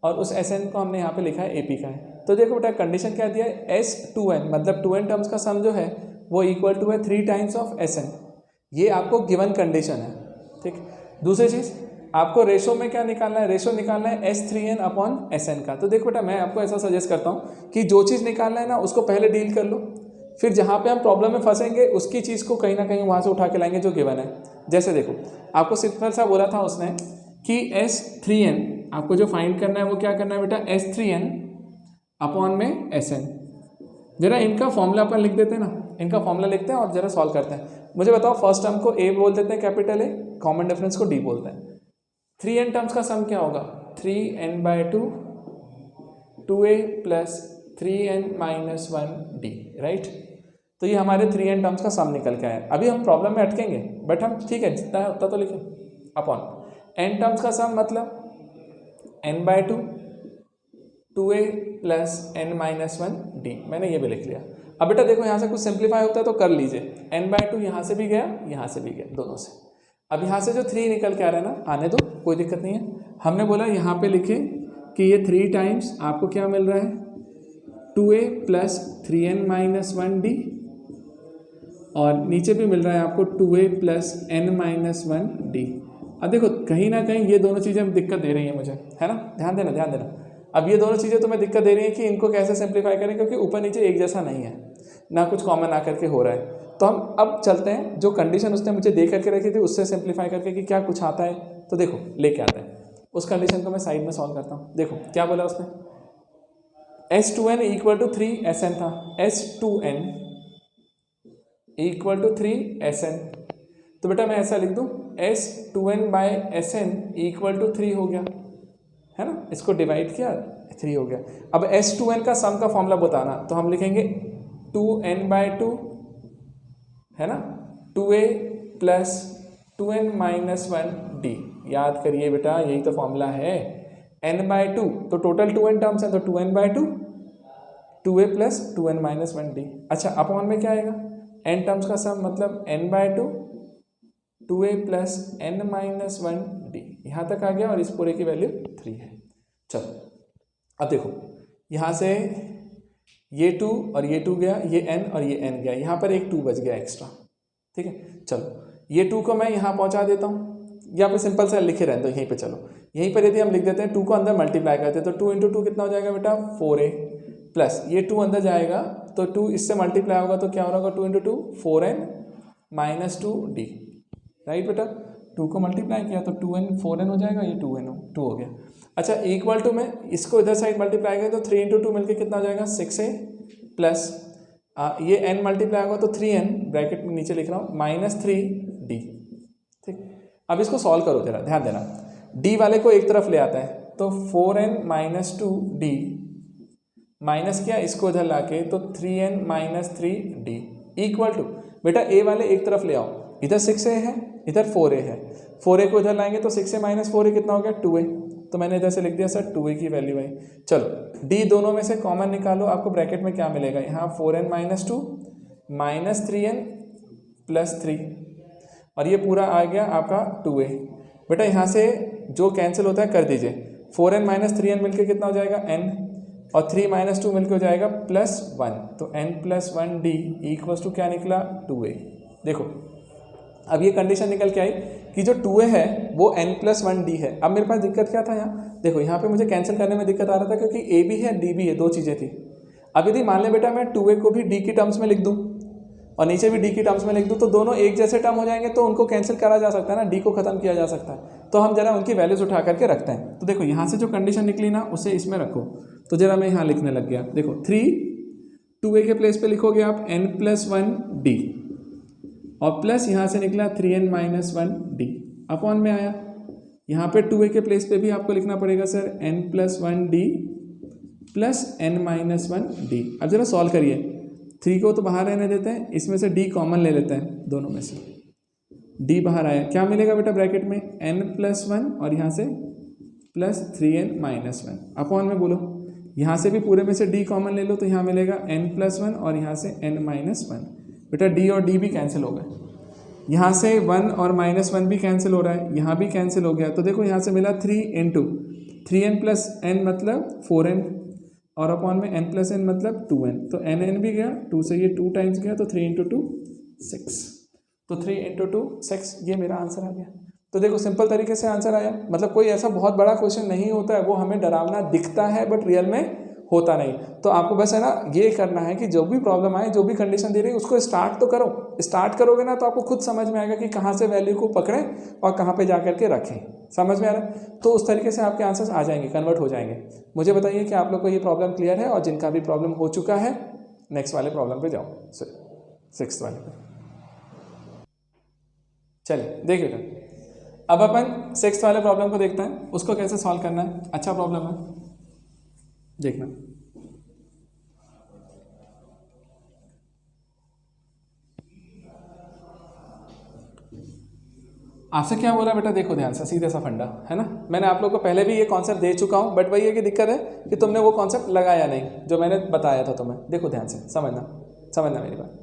और उस Sn को हमने यहाँ पे लिखा है AP का है। तो देखो बेटा कंडीशन क्या दिया है, S2n मतलब 2n टर्म्स का सम जो है वो इक्वल टू है 3 टाइम्स ऑफ Sn, ये आपको गिवन कंडीशन है, ठीक। दूसरी चीज़ आपको रेशो में क्या निकालना है, रेशो निकालना है S3n अपॉन Sn का। तो देखो बेटा मैं आपको ऐसा सजेस्ट करता हूँ कि जो चीज़ निकालना है ना उसको पहले डील कर लो, फिर जहाँ पे हम प्रॉब्लम में फंसेंगे उसकी चीज़ को कहीं ना कहीं वहाँ से उठा के लाएंगे जो गिवन है। जैसे देखो आपको सिंपल सा बोला था उसने कि S3n आपको जो फाइंड करना है वो क्या करना है बेटा, S3n अपॉन में Sn। जरा इनका फॉर्मूला अपन लिख देते हैं ना, इनका फॉर्मूला लिखते हैं और जरा सॉल्व करते हैं। मुझे बताओ फर्स्ट टर्म को A बोल देते हैं कैपिटल A, कॉमन डिफरेंस को D बोलते हैं। 3n टर्म्स का सम क्या होगा, 3n/2 2a plus 3n minus 1d, right. तो ये हमारे 3n टर्म्स का सम निकल के आया। अभी हम प्रॉब्लम में अटकेंगे बट हम ठीक है जितना है उतना तो लिखें। अपॉन n टर्म्स का सम मतलब n/2 2a plus n minus 1d, मैंने ये भी लिख लिया। अब बेटा देखो यहाँ से कुछ सिंप्लीफाई होता है तो कर लीजिए, n/2 यहाँ से भी गया यहाँ से भी गया, दोनों से। अब यहाँ से जो 3 निकल के आ रहा है ना, आने दो कोई दिक्कत नहीं है। हमने बोला यहाँ पे लिखे कि ये 3 टाइम्स आपको क्या मिल रहा है 2a plus 3n minus 1d, और नीचे भी मिल रहा है आपको 2a plus n minus 1d। अब देखो कहीं ना कहीं ये दोनों चीज़ें दिक्कत दे रही हैं मुझे, है ना, ध्यान देना ध्यान देना। अब ये दोनों चीज़ें तुम्हें दिक्कत दे रही है कि इनको कैसे सिंप्लीफाई करें, क्योंकि ऊपर नीचे एक जैसा नहीं है, ना कुछ कॉमन आकर के हो रहा है। तो हम अब चलते हैं जो कंडीशन उसने मुझे दे करके रखी थी उससे सिंप्लीफाई करके कि क्या कुछ आता है, तो देखो लेके आते हैं उस कंडीशन को। मैं साइड में सॉल्व करता हूँ। देखो क्या बोला उसने, S2n इक्वल टू 3Sn था, S2n इक्वल टू 3Sn। तो बेटा मैं ऐसा लिख दूँ S2n bye Sn equal to 3 हो गया, है ना, इसको डिवाइड किया 3 हो गया। अब S2n का सम का फॉर्मूला बताना, तो हम लिखेंगे 2n/2, है ना, 2a plus 2n minus 1d। याद करिए बेटा यही तो फॉर्मूला है, n/2 तो टोटल 2n टर्म्स है तो 2n/2, 2a plus 2n minus 1d। अच्छा अपॉन में क्या आएगा, n टर्म्स का सम मतलब n/2 2a plus n minus 1d, यहाँ तक आ गया और इस पूरे की वैल्यू 3 है। चलो अब देखो यहाँ से ये 2 और ये 2 गया, ये n और ये n गया, यहाँ पर एक 2 बच गया एक्स्ट्रा, ठीक है। चलो ये 2 को मैं यहाँ पहुँचा देता हूँ, यहाँ पे सिंपल सा लिखे रहते हो यहीं पे। चलो यहीं पर यदि हम लिख देते हैं 2 को अंदर मल्टीप्लाई करते हैं तो 2 इंटू 2 कितना हो जाएगा बेटा 4a, प्लस ये 2 अंदर जाएगा तो 2 इससे मल्टीप्लाई होगा तो क्या हो रहा होगा 2 into 2 4n minus 2d, right बेटा। 2 को मल्टीप्लाई किया तो 2n 4n हो जाएगा, ये 2 हो गया। अच्छा इक्वल टू में इसको इधर साइड मल्टीप्लाई करें तो 3 इंटू 2 मिलकर कितना हो जाएगा 6a, प्लस ये n मल्टीप्लाई होगा तो 3n ब्रैकेट में नीचे लिख रहा हूँ माइनस 3d, ठीक। अब इसको सॉल्व करो जरा, ध्यान देना, d वाले को एक तरफ ले आता है तो 4n माइनस 2d माइनस किया इसको इधर लाके तो 3n minus 3d equal to, बेटा a वाले एक तरफ ले आओ, इधर 6a है इधर 4a है, 4a को इधर लाएंगे तो 6a माइनस 4a कितना हो गया 2a, तो मैंने इधर से लिख दिया सर 2a की वैल्यू है। चलो d दोनों में से कॉमन निकालो, आपको ब्रैकेट में क्या मिलेगा, यहाँ 4n minus 2 minus 3n plus 3 और ये पूरा आ गया आपका 2a। बेटा यहाँ से जो कैंसिल होता है कर दीजिए, 4n माइनस 3n मिलकर कितना हो जाएगा n, और 3 माइनस 2 मिलकर हो जाएगा प्लस 1, तो n plus 1d equals to क्या निकला 2a। देखो अब ये कंडीशन निकल के आई कि जो 2a है वो n प्लस 1d है। अब मेरे पास दिक्कत क्या था यहाँ, देखो यहाँ पे मुझे कैंसिल करने में दिक्कत आ रहा था क्योंकि a भी है d भी है, दो चीज़ें थी। अब यदि मान लें बेटा मैं 2a को भी d की टर्म्स में लिख दूँ और नीचे भी d की टर्म्स में लिख दूँ तो दोनों एक जैसे टर्म हो जाएंगे, तो उनको कैंसिल करा जा सकता है ना, d को खत्म किया जा सकता है। तो हम जरा उनकी वैल्यूज उठा करके रखते हैं। तो देखो यहाँ से जो कंडीशन निकली ना उसे इसमें रखो, तो जरा मैं यहाँ लिखने लग गया। देखो 2a के प्लेस पे लिखोगे आप n प्लस 1d और प्लस यहाँ से निकला 3n माइनस 1d अपॉन में आया। यहाँ पे 2a के प्लेस पे भी आपको लिखना पड़ेगा sir n plus 1d plus n minus 1d। अब जरा सॉल्व करिए, 3 को तो बाहर रहने देते हैं, इसमें से d कॉमन ले लेते हैं, दोनों में से d बाहर आया, क्या मिलेगा बेटा ब्रैकेट में n प्लस 1 और यहाँ से प्लस 3n माइनस 1 अपॉन में बोलो, यहाँ से भी पूरे में से d कॉमन ले लो तो यहाँ मिलेगा n प्लस 1 और यहाँ से n माइनस 1। बेटा d और d भी कैंसिल हो गए, यहाँ से 1 और माइनस 1 भी कैंसिल हो रहा है, यहाँ भी कैंसिल हो गया। तो देखो यहाँ से मिला 3 इंटू 3n प्लस n मतलब 4n और अपॉन में n प्लस n मतलब 2n, तो n भी गया, 2 से ये 2 टाइम्स गया तो 3 इंटू 2 6, तो 3 इंटू 2 6, ये मेरा आंसर आ गया। तो देखो सिंपल तरीके से आंसर आया, मतलब कोई ऐसा बहुत बड़ा क्वेश्चन नहीं होता है, वो हमें डरावना दिखता है बट रियल में होता नहीं। तो आपको बस है ना ये करना है कि जो भी प्रॉब्लम आए, जो भी कंडीशन दे रही है उसको स्टार्ट तो करो, स्टार्ट करोगे ना तो आपको खुद समझ में आएगा कि कहाँ से वैल्यू को पकड़ें और कहाँ पे जा करके रखें। समझ में आ रहा है? तो उस तरीके से आपके आंसर्स आ जाएंगे, कन्वर्ट हो जाएंगे। मुझे बताइए कि आप लोग को ये प्रॉब्लम क्लियर है, और जिनका भी प्रॉब्लम हो चुका है नेक्स्ट वाले प्रॉब्लम पे जाओ, 6th वाले पे। चलिए देखिए अब अपन 6th वाले प्रॉब्लम को देखते हैं, उसको कैसे सॉल्व करना है। अच्छा प्रॉब्लम है, देखना आपसे क्या बोला बेटा, देखो ध्यान से, सीधे सा फंडा है ना। मैंने आप लोगों को पहले भी ये कॉन्सेप्ट दे चुका हूँ, बट वही है कि दिक्कत है कि तुमने वो कॉन्सेप्ट लगाया नहीं जो मैंने बताया था तुम्हें। देखो ध्यान से, समझना मेरी बात।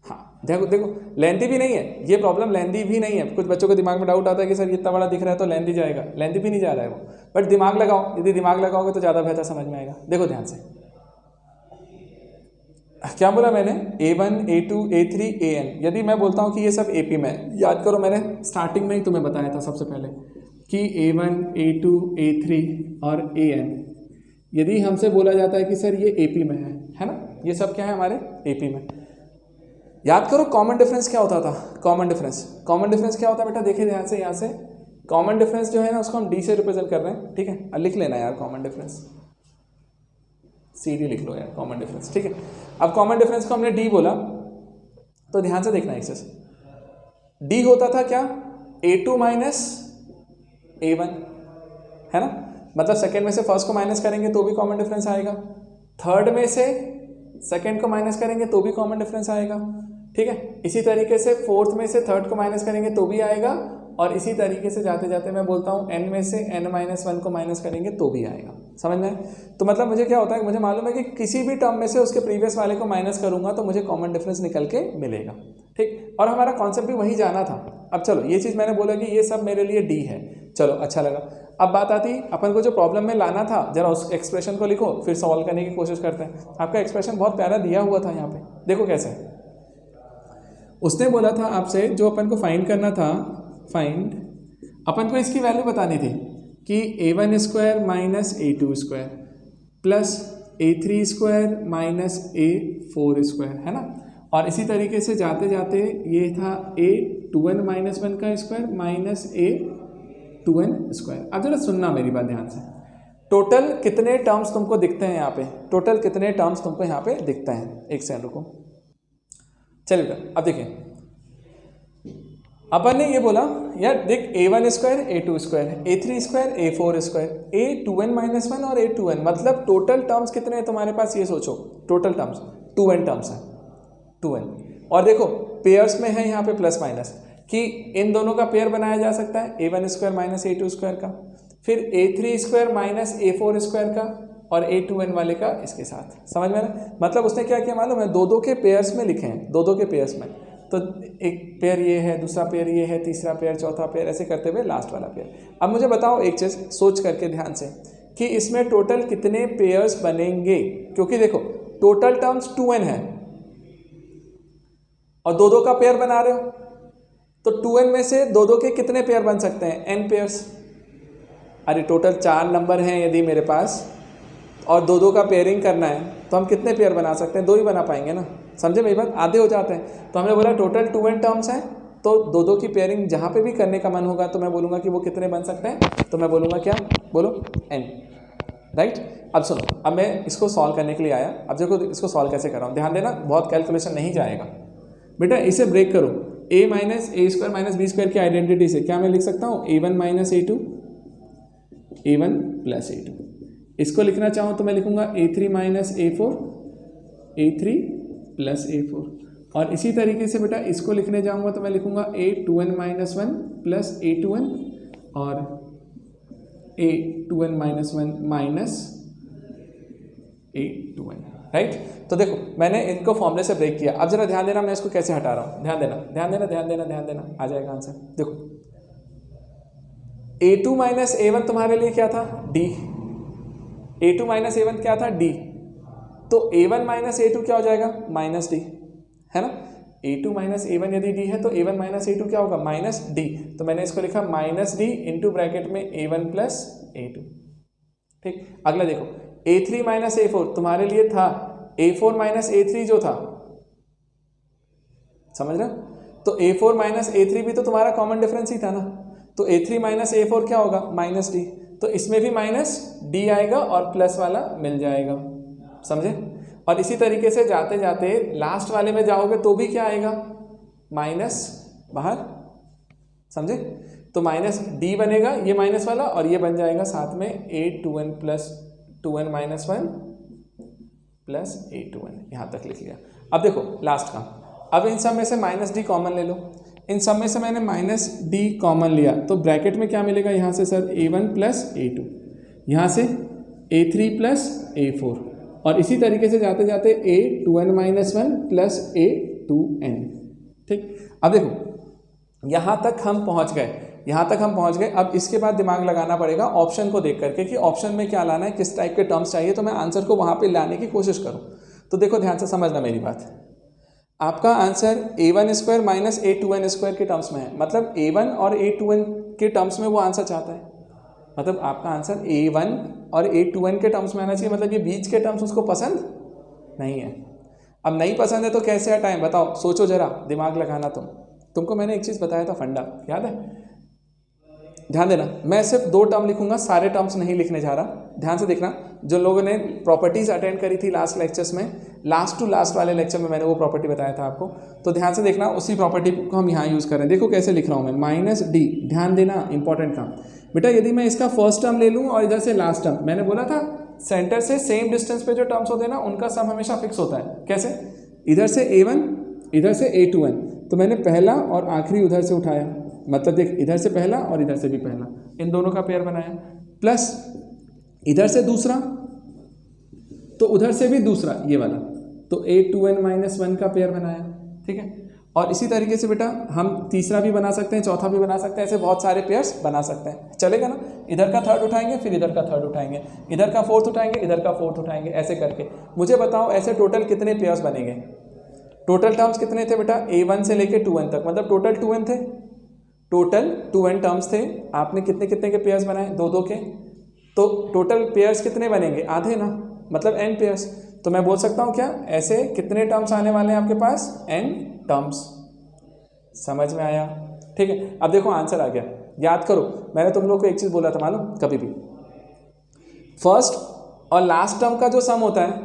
हाँ देखो देखो, लेंथी भी नहीं है ये प्रॉब्लम, लेंथी भी नहीं है। कुछ बच्चों के दिमाग में डाउट आता है कि सर इतना बड़ा दिख रहा है तो लेंथी जाएगा, लेंथी भी नहीं जा रहा है वो, बट दिमाग लगाओ, यदि दिमाग लगाओगे तो ज़्यादा बेहतर समझ में आएगा। देखो ध्यान से, क्या बोला मैंने, A1 A2 A3 AN। यदि मैं बोलता हूँ कि ये सब AP में, याद करो मैंने स्टार्टिंग में ही तुम्हें बताया था सबसे पहले कि A1 A2 A3 और AN, यदि हमसे बोला जाता है कि सर ये AP में है ना, ये सब क्या है हमारे AP में। याद करो कॉमन डिफरेंस क्या होता था, कॉमन डिफरेंस क्या होता है बेटा, देखिए ध्यान से, यहाँ से कॉमन डिफरेंस जो है ना उसको हम D से रिप्रेजेंट कर रहे हैं, ठीक है। अब लिख लेना यार कॉमन डिफरेंस, CD लिख लो यार कॉमन डिफरेंस, ठीक है। अब कॉमन डिफरेंस को हमने D बोला तो ध्यान से देखना एक्सेस, D होता था क्या, A2 माइनस A1 है ना, मतलब सेकेंड में से फर्स्ट को माइनस करेंगे तो भी कॉमन डिफरेंस आएगा, थर्ड में से सेकेंड को माइनस करेंगे तो भी कॉमन डिफरेंस आएगा, ठीक है। इसी तरीके से फोर्थ में से थर्ड को माइनस करेंगे तो भी आएगा, और इसी तरीके से जाते जाते मैं बोलता हूँ n में से n-1 को माइनस करेंगे तो भी आएगा, समझ में। तो मतलब मुझे क्या होता है, मुझे मालूम है कि किसी भी टर्म में से उसके प्रीवियस वाले को माइनस करूंगा तो मुझे कॉमन डिफरेंस निकल के मिलेगा, ठीक। और हमारा कॉन्सेप्ट भी वही जाना था। अब चलो ये चीज़ मैंने बोला कि ये सब मेरे लिए D है, चलो अच्छा लगा। अब बात आती अपन को जो प्रॉब्लम में लाना था, जरा उस एक्सप्रेशन को लिखो फिर सॉल्व करने की कोशिश करते हैं। आपका एक्सप्रेशन बहुत प्यारा दिया हुआ था यहाँ पे, देखो कैसे उसने बोला था आपसे, जो अपन को फाइंड करना था, फाइंड अपन को इसकी वैल्यू बतानी थी कि A1 square minus A2 square plus A3 square minus A4 square है ना, और इसी तरीके से जाते जाते ये था A2n माइनस 1 का स्क्वायर माइनस A2n स्क्वायर। अब जरा सुनना मेरी बात ध्यान से, टोटल कितने टर्म्स तुमको दिखते हैं यहाँ पे, टोटल कितने टर्म्स तुमको यहाँ पे दिखते हैं, एक सेकंड रुको। चलिए अब देखिए, अपन ने ये बोला यार देख, A1 square A2 square A3 square A4 square A2n minus 1 और A2n, मतलब टोटल टर्म्स कितने हैं तुम्हारे पास, ये सोचो टोटल टर्म्स 2n टर्म्स हैं, 2n। और देखो पेयर्स में है यहाँ पे प्लस माइनस, कि इन दोनों का पेयर बनाया जा सकता है, A1 square minus A2 square का, फिर A3 square minus A4 square का, और A2n वाले का इसके साथ, समझ में ना। मतलब उसने क्या किया मालूम है, दो के पेयर्स में लिखे हैं, दो के पेयर्स में, तो एक पेयर ये है, दूसरा पेयर ये है, तीसरा पेयर, चौथा पेयर, ऐसे करते हुए लास्ट वाला पेयर। अब मुझे बताओ एक चीज़ सोच करके ध्यान से कि इसमें टोटल कितने पेयर्स बनेंगे, क्योंकि देखो टोटल टर्म्स 2n है और दो का पेयर बना रहे हो, तो 2n में से दो के कितने पेयर बन सकते हैं, n पेयर्स। अरे टोटल 4 नंबर हैं यदि मेरे पास और दो का पेयरिंग करना है तो हम कितने पेयर बना सकते हैं, 2 ही बना पाएंगे ना, समझे मेरी बात, आधे हो जाते हैं। तो हमने बोला टोटल 2n टर्म्स हैं, तो दो की पेयरिंग जहाँ पे भी करने का मन होगा तो मैं बोलूँगा कि वो कितने बन सकते हैं, तो मैं बोलूँगा क्या, बोलो n, राइट। अब सुनो, अब मैं इसको सॉल्व करने के लिए आया, अब देखो इसको सॉल्व कैसे कर रहा हूँ, ध्यान देना, बहुत कैलकुलेशन नहीं जाएगा बेटा। इसे ब्रेक करो, a minus A square minus B square की आइडेंटिटी से क्या मैं लिख सकता हूँ, A1 minus A2, A1 plus A2। इसको लिखना चाहूँ तो मैं लिखूँगा A3 minus A4, A3 plus A4। और इसी तरीके से बेटा इसको लिखने जाऊँगा तो मैं लिखूँगा A2n माइनस 1 प्लस A2n और A2n minus 1 minus A2n, right. तो देखो मैंने इनको फॉर्मूले से ब्रेक किया। अब जरा ध्यान देना मैं इसको कैसे हटा रहा हूँ, ध्यान देना ध्यान देना ध्यान देना ध्यान देना, आ जाएगा आंसर। देखो A2 माइनस A1 तुम्हारे लिए क्या था, D, A2 माइनस A1 क्या था, D, तो A1 माइनस A2 क्या हो जाएगा, माइनस D, है ना। A2 माइनस A1 यदि D है तो A1 माइनस A2 क्या होगा, माइनस D, तो मैंने इसको लिखा माइनस D इंटू ब्रैकेट में A1 प्लस A2, ठीक। अगला देखो A3 माइनस A4 तुम्हारे लिए था A4 माइनस A3 जो था, समझ रहे, तो A4 माइनस A3 भी तो तुम्हारा कॉमन डिफरेंस ही था ना, तो A3 माइनस A4 क्या होगा, माइनस D, तो इसमें भी माइनस D आएगा और प्लस वाला मिल जाएगा, समझे। और इसी तरीके से जाते जाते लास्ट वाले में जाओगे तो भी क्या आएगा, माइनस बाहर, समझे। तो माइनस D बनेगा ये माइनस वाला, और ये बन जाएगा साथ में A2n plus 2n minus one plus a2n, यहाँ तक लिख लिया। अब देखो लास्ट का, अब इन सब में से माइनस डी कॉमन ले लो। इन सब में से मैंने माइनस डी कॉमन लिया तो ब्रैकेट में क्या मिलेगा यहाँ से सर, a1 प्लस a2, यहाँ से a3 प्लस a4, और इसी तरीके से जाते जाते a2n minus one plus a2n। ठीक, अब देखो यहाँ तक हम पहुँच गए, अब इसके बाद दिमाग लगाना पड़ेगा ऑप्शन को देख करके कि ऑप्शन में क्या लाना है, किस टाइप के टर्म्स चाहिए, तो मैं आंसर को वहाँ पे लाने की कोशिश करूँ। तो देखो ध्यान से समझना मेरी बात, आपका answer a1 square minus a2n square के टर्म्स में है, मतलब a1 और a2n के टर्म्स में वो आंसर चाहता है, मतलब आपका आंसर a1 और a2n के टर्म्स में आना चाहिए, मतलब ये बीच के टर्म्स उसको पसंद नहीं है। अब नहीं पसंद है तो कैसे हटाएं, बताओ, सोचो जरा, दिमाग लगाना। तुमको मैंने एक चीज़ बताया था, फंडा याद है, ध्यान देना, मैं सिर्फ 2 टर्म लिखूंगा, सारे टर्म्स नहीं लिखने जा रहा, ध्यान से देखना। जो लोगों ने प्रॉपर्टीज अटेंड करी थी लास्ट लेक्चर्स में, लास्ट टू लास्ट वाले लेक्चर में मैंने वो प्रॉपर्टी बताया था आपको, तो ध्यान से देखना, उसी प्रॉपर्टी को हम यहाँ यूज़ करें। देखो कैसे लिख रहा हूँ मैं, माइनस डी, ध्यान देना, इंपॉर्टेंट काम बेटा। यदि मैं इसका फर्स्ट टर्म ले लूँ और इधर से लास्ट टर्म, मैंने बोला था सेंटर से सेम डिस्टेंस पे जो टर्म्स होते हैं ना, उनका सम हमेशा फिक्स होता है। कैसे, इधर से a1, इधर से a2n, तो मैंने पहला और आखिरी उधर से उठाया, मतलब देख, इधर से पहला और इधर से भी पहला, इन दोनों का पेयर बनाया, प्लस इधर से दूसरा तो उधर से भी दूसरा, ये वाला, तो a2n माइनस वन का पेयर बनाया। ठीक है, और इसी तरीके से बेटा हम तीसरा भी बना सकते हैं, चौथा भी बना सकते हैं, ऐसे बहुत सारे पेयर्स बना सकते हैं, चलेगा ना। इधर का थर्ड उठाएंगे, फिर इधर का थर्ड उठाएंगे, इधर का फोर्थ उठाएंगे, इधर का फोर्थ उठाएंगे, ऐसे करके मुझे बताओ ऐसे टोटल कितने पेयर्स बनेंगे। टोटल टर्म्स कितने थे बेटा, a1 से लेके 2n तक, मतलब टोटल 2n थे, टोटल 2n टर्म्स थे। आपने कितने कितने के पेयर्स बनाए, 2-2 के, तो टोटल पेयर्स कितने बनेंगे, आधे ना, मतलब n पेयर्स। तो मैं बोल सकता हूँ क्या, ऐसे कितने टर्म्स आने वाले हैं आपके पास, n टर्म्स। समझ में आया? ठीक है, अब देखो आंसर आ गया। याद करो, मैंने तुम लोग को एक चीज़ बोला था मालूम, कभी भी फर्स्ट और लास्ट टर्म का जो सम होता है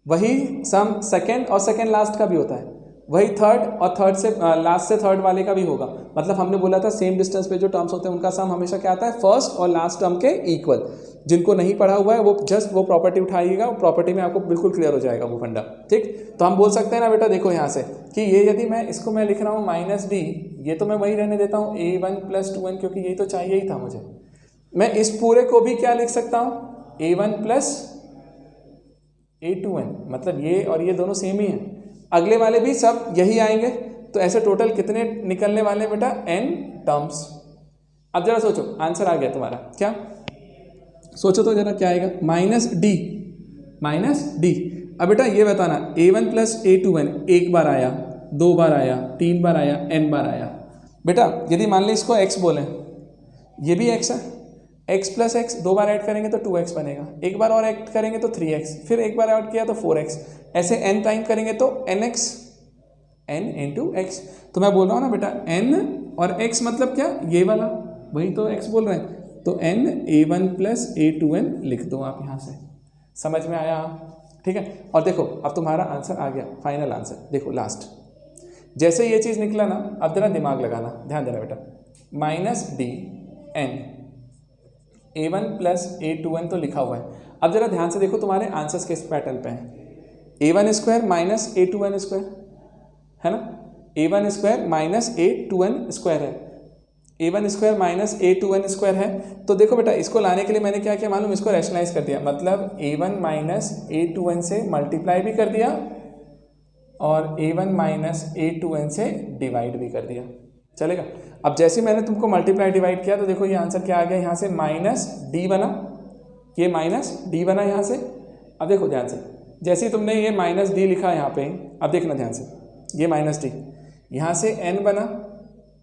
वही सम सेकेंड और सेकेंड लास्ट का भी होता है, वही थर्ड और थर्ड से लास्ट से थर्ड वाले का भी होगा। मतलब हमने बोला था सेम डिस्टेंस पे जो टर्म्स होते हैं उनका सम हमेशा क्या आता है, फर्स्ट और लास्ट टर्म के इक्वल। जिनको नहीं पढ़ा हुआ है वो जस्ट वो प्रॉपर्टी उठाइएगा, प्रॉपर्टी में आपको बिल्कुल क्लियर हो जाएगा वो फंडा। ठीक, तो हम बोल सकते हैं ना बेटा, देखो यहाँ से कि ये यदि मैं इसको मैं लिख रहा हूँ माइनस डी, ये तो मैं वही रहने देता हूँ a1 प्लस 2n, क्योंकि यही तो चाहिए ही था मुझे। मैं इस पूरे को भी क्या लिख सकता हूँ, a1 प्लस a2n, मतलब ये और ये दोनों सेम ही हैं, अगले वाले भी सब यही आएंगे। तो ऐसे टोटल कितने निकलने वाले हैं बेटा, n टर्म्स। अब जरा सोचो, आंसर आ गया तुम्हारा, क्या सोचो तो जरा क्या आएगा, माइनस डी। अब बेटा ये बताना, a1 प्लस a2n एक बार आया, 2 बार आया, 3 बार आया, n बार आया। बेटा यदि मान लें इसको x बोलें, ये भी x है, x प्लस एक्स 2 बार ऐड करेंगे तो 2x बनेगा, एक बार और ऐड करेंगे तो 3x, फिर एक बार ऐड किया तो 4x, ऐसे n टाइम करेंगे तो nx, n इंटू एक्स। तो मैं बोल रहा हूँ ना बेटा, n और x मतलब क्या, ये वाला, वही तो x बोल रहे हैं, तो n a1 प्लस a2n लिख दो आप यहाँ से। समझ में आया? ठीक है, और देखो अब तुम्हारा आंसर आ गया, फाइनल आंसर। देखो लास्ट, जैसे ये चीज़ निकला ना, अब जरा दिमाग लगाना, ध्यान देना बेटा, minus D n a1 plus a2n तो लिखा हुआ है। अब जरा ध्यान से देखो तुम्हारे आंसर्स किस पैटर्न पे हैं, a1 square minus a2n square है ना, a1 square minus a2n square है, a1 square minus a2n square है। तो देखो बेटा इसको लाने के लिए मैंने क्या किया मालूम, इसको रैशनलाइज कर दिया, मतलब a1 माइनस a2n से मल्टीप्लाई भी कर दिया और a1 माइनस a2n से डिवाइड भी कर दिया, चलेगा। अब जैसे मैंने तुमको मल्टीप्लाई डिवाइड किया तो देखो ये आंसर क्या आ गया, यहाँ से माइनस डी बना, ये माइनस डी बना यहाँ से। अब देखो ध्यान से, जैसे तुमने ये माइनस डी लिखा यहाँ पे, अब देखना ध्यान से, ये माइनस डी, यहाँ से n बना,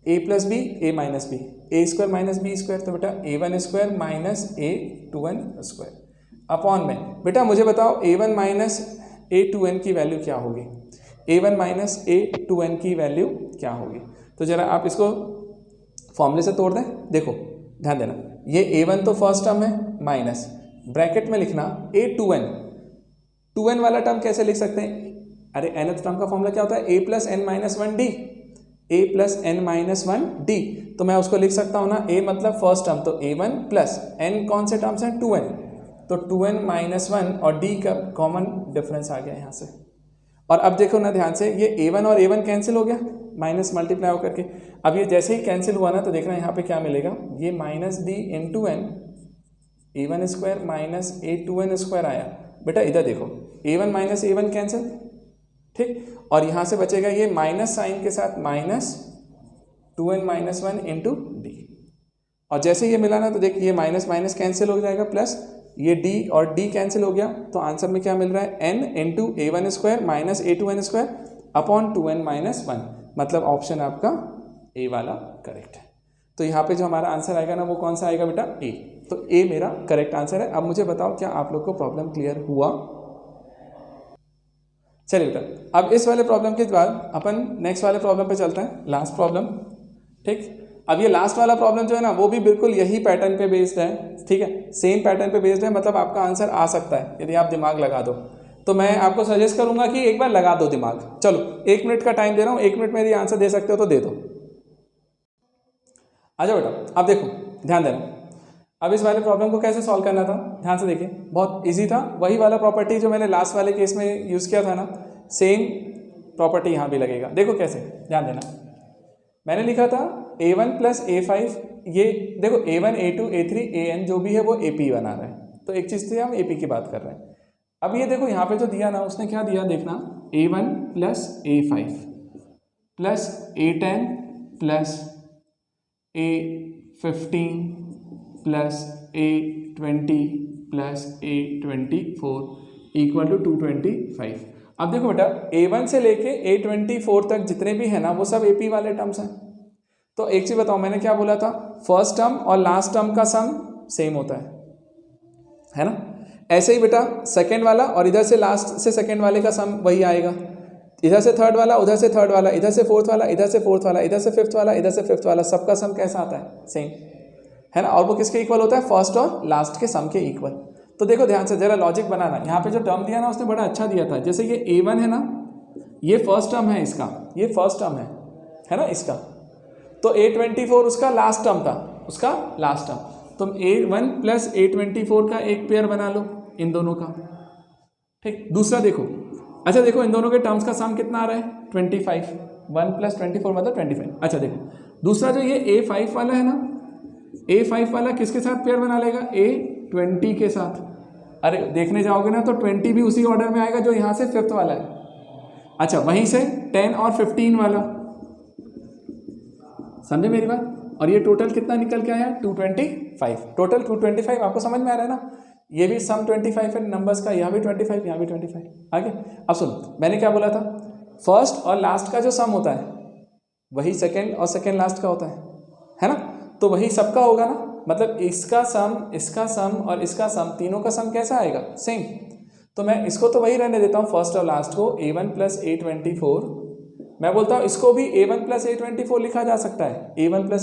a plus B, a minus B, a square minus B square, तो बेटा a1 square minus a2n square upon में, बेटा मुझे बताओ a1 माइनस a2n की वैल्यू क्या होगी, a1 माइनस a2n की वैल्यू क्या होगी। तो जरा आप इसको फॉर्मूले से तोड़ दें, देखो ध्यान देना, ये a1 तो फर्स्ट टर्म है, माइनस ब्रैकेट में लिखना a2n, 2n वाला टर्म कैसे लिख सकते हैं, अरे nth टर्म का फॉर्मूला क्या होता है, a plus n minus one D, a plus n minus one D. तो मैं उसको लिख सकता हूँ ना, a मतलब फर्स्ट टर्म, तो a1 प्लस n कौन से टर्म्स हैं, 2n, तो 2n-1 और d का कॉमन डिफरेंस आ गया यहाँ से। और अब देखो ना ध्यान से, ये a1 और a1 कैंसिल हो गया माइनस मल्टीप्लाई होकर के। अब ये जैसे ही कैंसिल हुआ ना तो देखना यहाँ पे क्या मिलेगा, ये minus D into N a1 square minus a2n square आया। बेटा इधर देखो a1 माइनस a1 कैंसिल, ठीक, और यहाँ से बचेगा ये माइनस साइन के साथ माइनस 2n-1 इंटू डी। और जैसे ये मिला ना तो देख ये माइनस माइनस कैंसिल हो जाएगा, प्लस ये d और d कैंसिल हो गया, तो आंसर में क्या मिल रहा है n into a1 square minus a2n square upon 2n-1, मतलब ऑप्शन आपका ए वाला करेक्ट है। तो यहाँ पे जो हमारा आंसर आएगा ना वो कौन सा आएगा बेटा, ए। तो ए मेरा करेक्ट आंसर है। अब मुझे बताओ क्या आप लोग को प्रॉब्लम क्लियर हुआ? चलिए बेटा अब इस वाले प्रॉब्लम के बाद अपन नेक्स्ट वाले प्रॉब्लम पे चलते हैं, लास्ट प्रॉब्लम, ठीक। अब ये लास्ट वाला प्रॉब्लम जो है ना वो भी बिल्कुल यही पैटर्न पे बेस्ड है, ठीक है, सेम पैटर्न पे बेस्ड है, मतलब आपका आंसर आ सकता है यदि आप दिमाग लगा दो। तो मैं आपको सजेस्ट करूंगा कि एक बार लगा दो दिमाग। चलो 1 मिनट का टाइम दे रहा हूँ, 1 मिनट में यदि आंसर दे सकते हो तो दे दो। आ जाओ बेटा, अब देखो ध्यान देना, अब इस वाले प्रॉब्लम को कैसे सॉल्व करना था, ध्यान से देखिए, बहुत इजी था। वही वाला प्रॉपर्टी जो मैंने लास्ट वाले केस में यूज़ किया था ना, सेम प्रॉपर्टी यहाँ भी लगेगा। देखो कैसे, ध्यान देना, मैंने लिखा था a1 प्लस a5, ये देखो a1 a2 a3 an जो भी है वो ap बना रहा है, तो एक चीज़ थी हम ap की बात कर रहे हैं। अब ये देखो यहाँ पे जो दिया ना उसने क्या दिया देखना, a1 plus a5 plus a10 plus a15 plus a20 plus a24 equal to 225। अब देखो बेटा a1 से लेके a24 तक जितने भी हैं ना वो सब ap वाले टर्म्स हैं। तो एक चीज़ बताओ, मैंने क्या बोला था, फर्स्ट टर्म और लास्ट टर्म का सम सेम होता है ना। ऐसे ही बेटा सेकंड वाला और इधर से लास्ट से सेकंड वाले का सम वही आएगा, इधर से थर्ड वाला, उधर से थर्ड वाला, इधर से फोर्थ वाला, इधर से फोर्थ वाला, इधर से फिफ्थ वाला, इधर से फिफ्थ वाला, सबका सम कैसा आता है, सेम, है ना। और वो किसके इक्वल होता है, फर्स्ट और लास्ट के सम के इक्वल। तो देखो ध्यान से जरा लॉजिक बनाना, यहाँ पे जो टर्म दिया ना उसने बड़ा अच्छा दिया था। जैसे ये a1 है ना, ये फर्स्ट टर्म है इसका, ये फर्स्ट टर्म है ना इसका, तो a24 उसका लास्ट टर्म था, उसका लास्ट टर्म। तुम a1 प्लस a24 का एक पेयर बना लो इन दोनों का, ठीक। दूसरा देखो, अच्छा देखो इन दोनों के टर्म्स का सम कितना आ रहा है, 25, 1 प्लस 24 मतलब 25। अच्छा देखो दूसरा जो ये a5 वाला है ना, a5 वाला किसके साथ पेयर बना लेगा, a20 के साथ। अरे देखने जाओगे ना तो 20 भी उसी ऑर्डर में आएगा जो यहाँ से फिफ्थ वाला है। अच्छा वहीं से 10 और 15 वाला, समझे मेरी बात। और ये टोटल कितना निकल के आया, 225, टोटल 225। आपको समझ में आ रहा है ना, ये भी सम 25 है नंबर्स का, यहाँ भी 25, यहाँ भी 25। आगे अब सुनो, मैंने क्या बोला था, फर्स्ट और लास्ट का जो सम होता है वही सेकंड और सेकंड लास्ट का होता है ना। तो वही सबका होगा ना, मतलब इसका सम, इसका सम और इसका सम, तीनों का सम कैसा आएगा, सेम। तो मैं इसको तो वही रहने देता हूँ, फर्स्ट और लास्ट को a1 प्लस a24। मैं बोलता हूँ इसको भी a1 प्लस a24 लिखा जा सकता है, a1 प्लस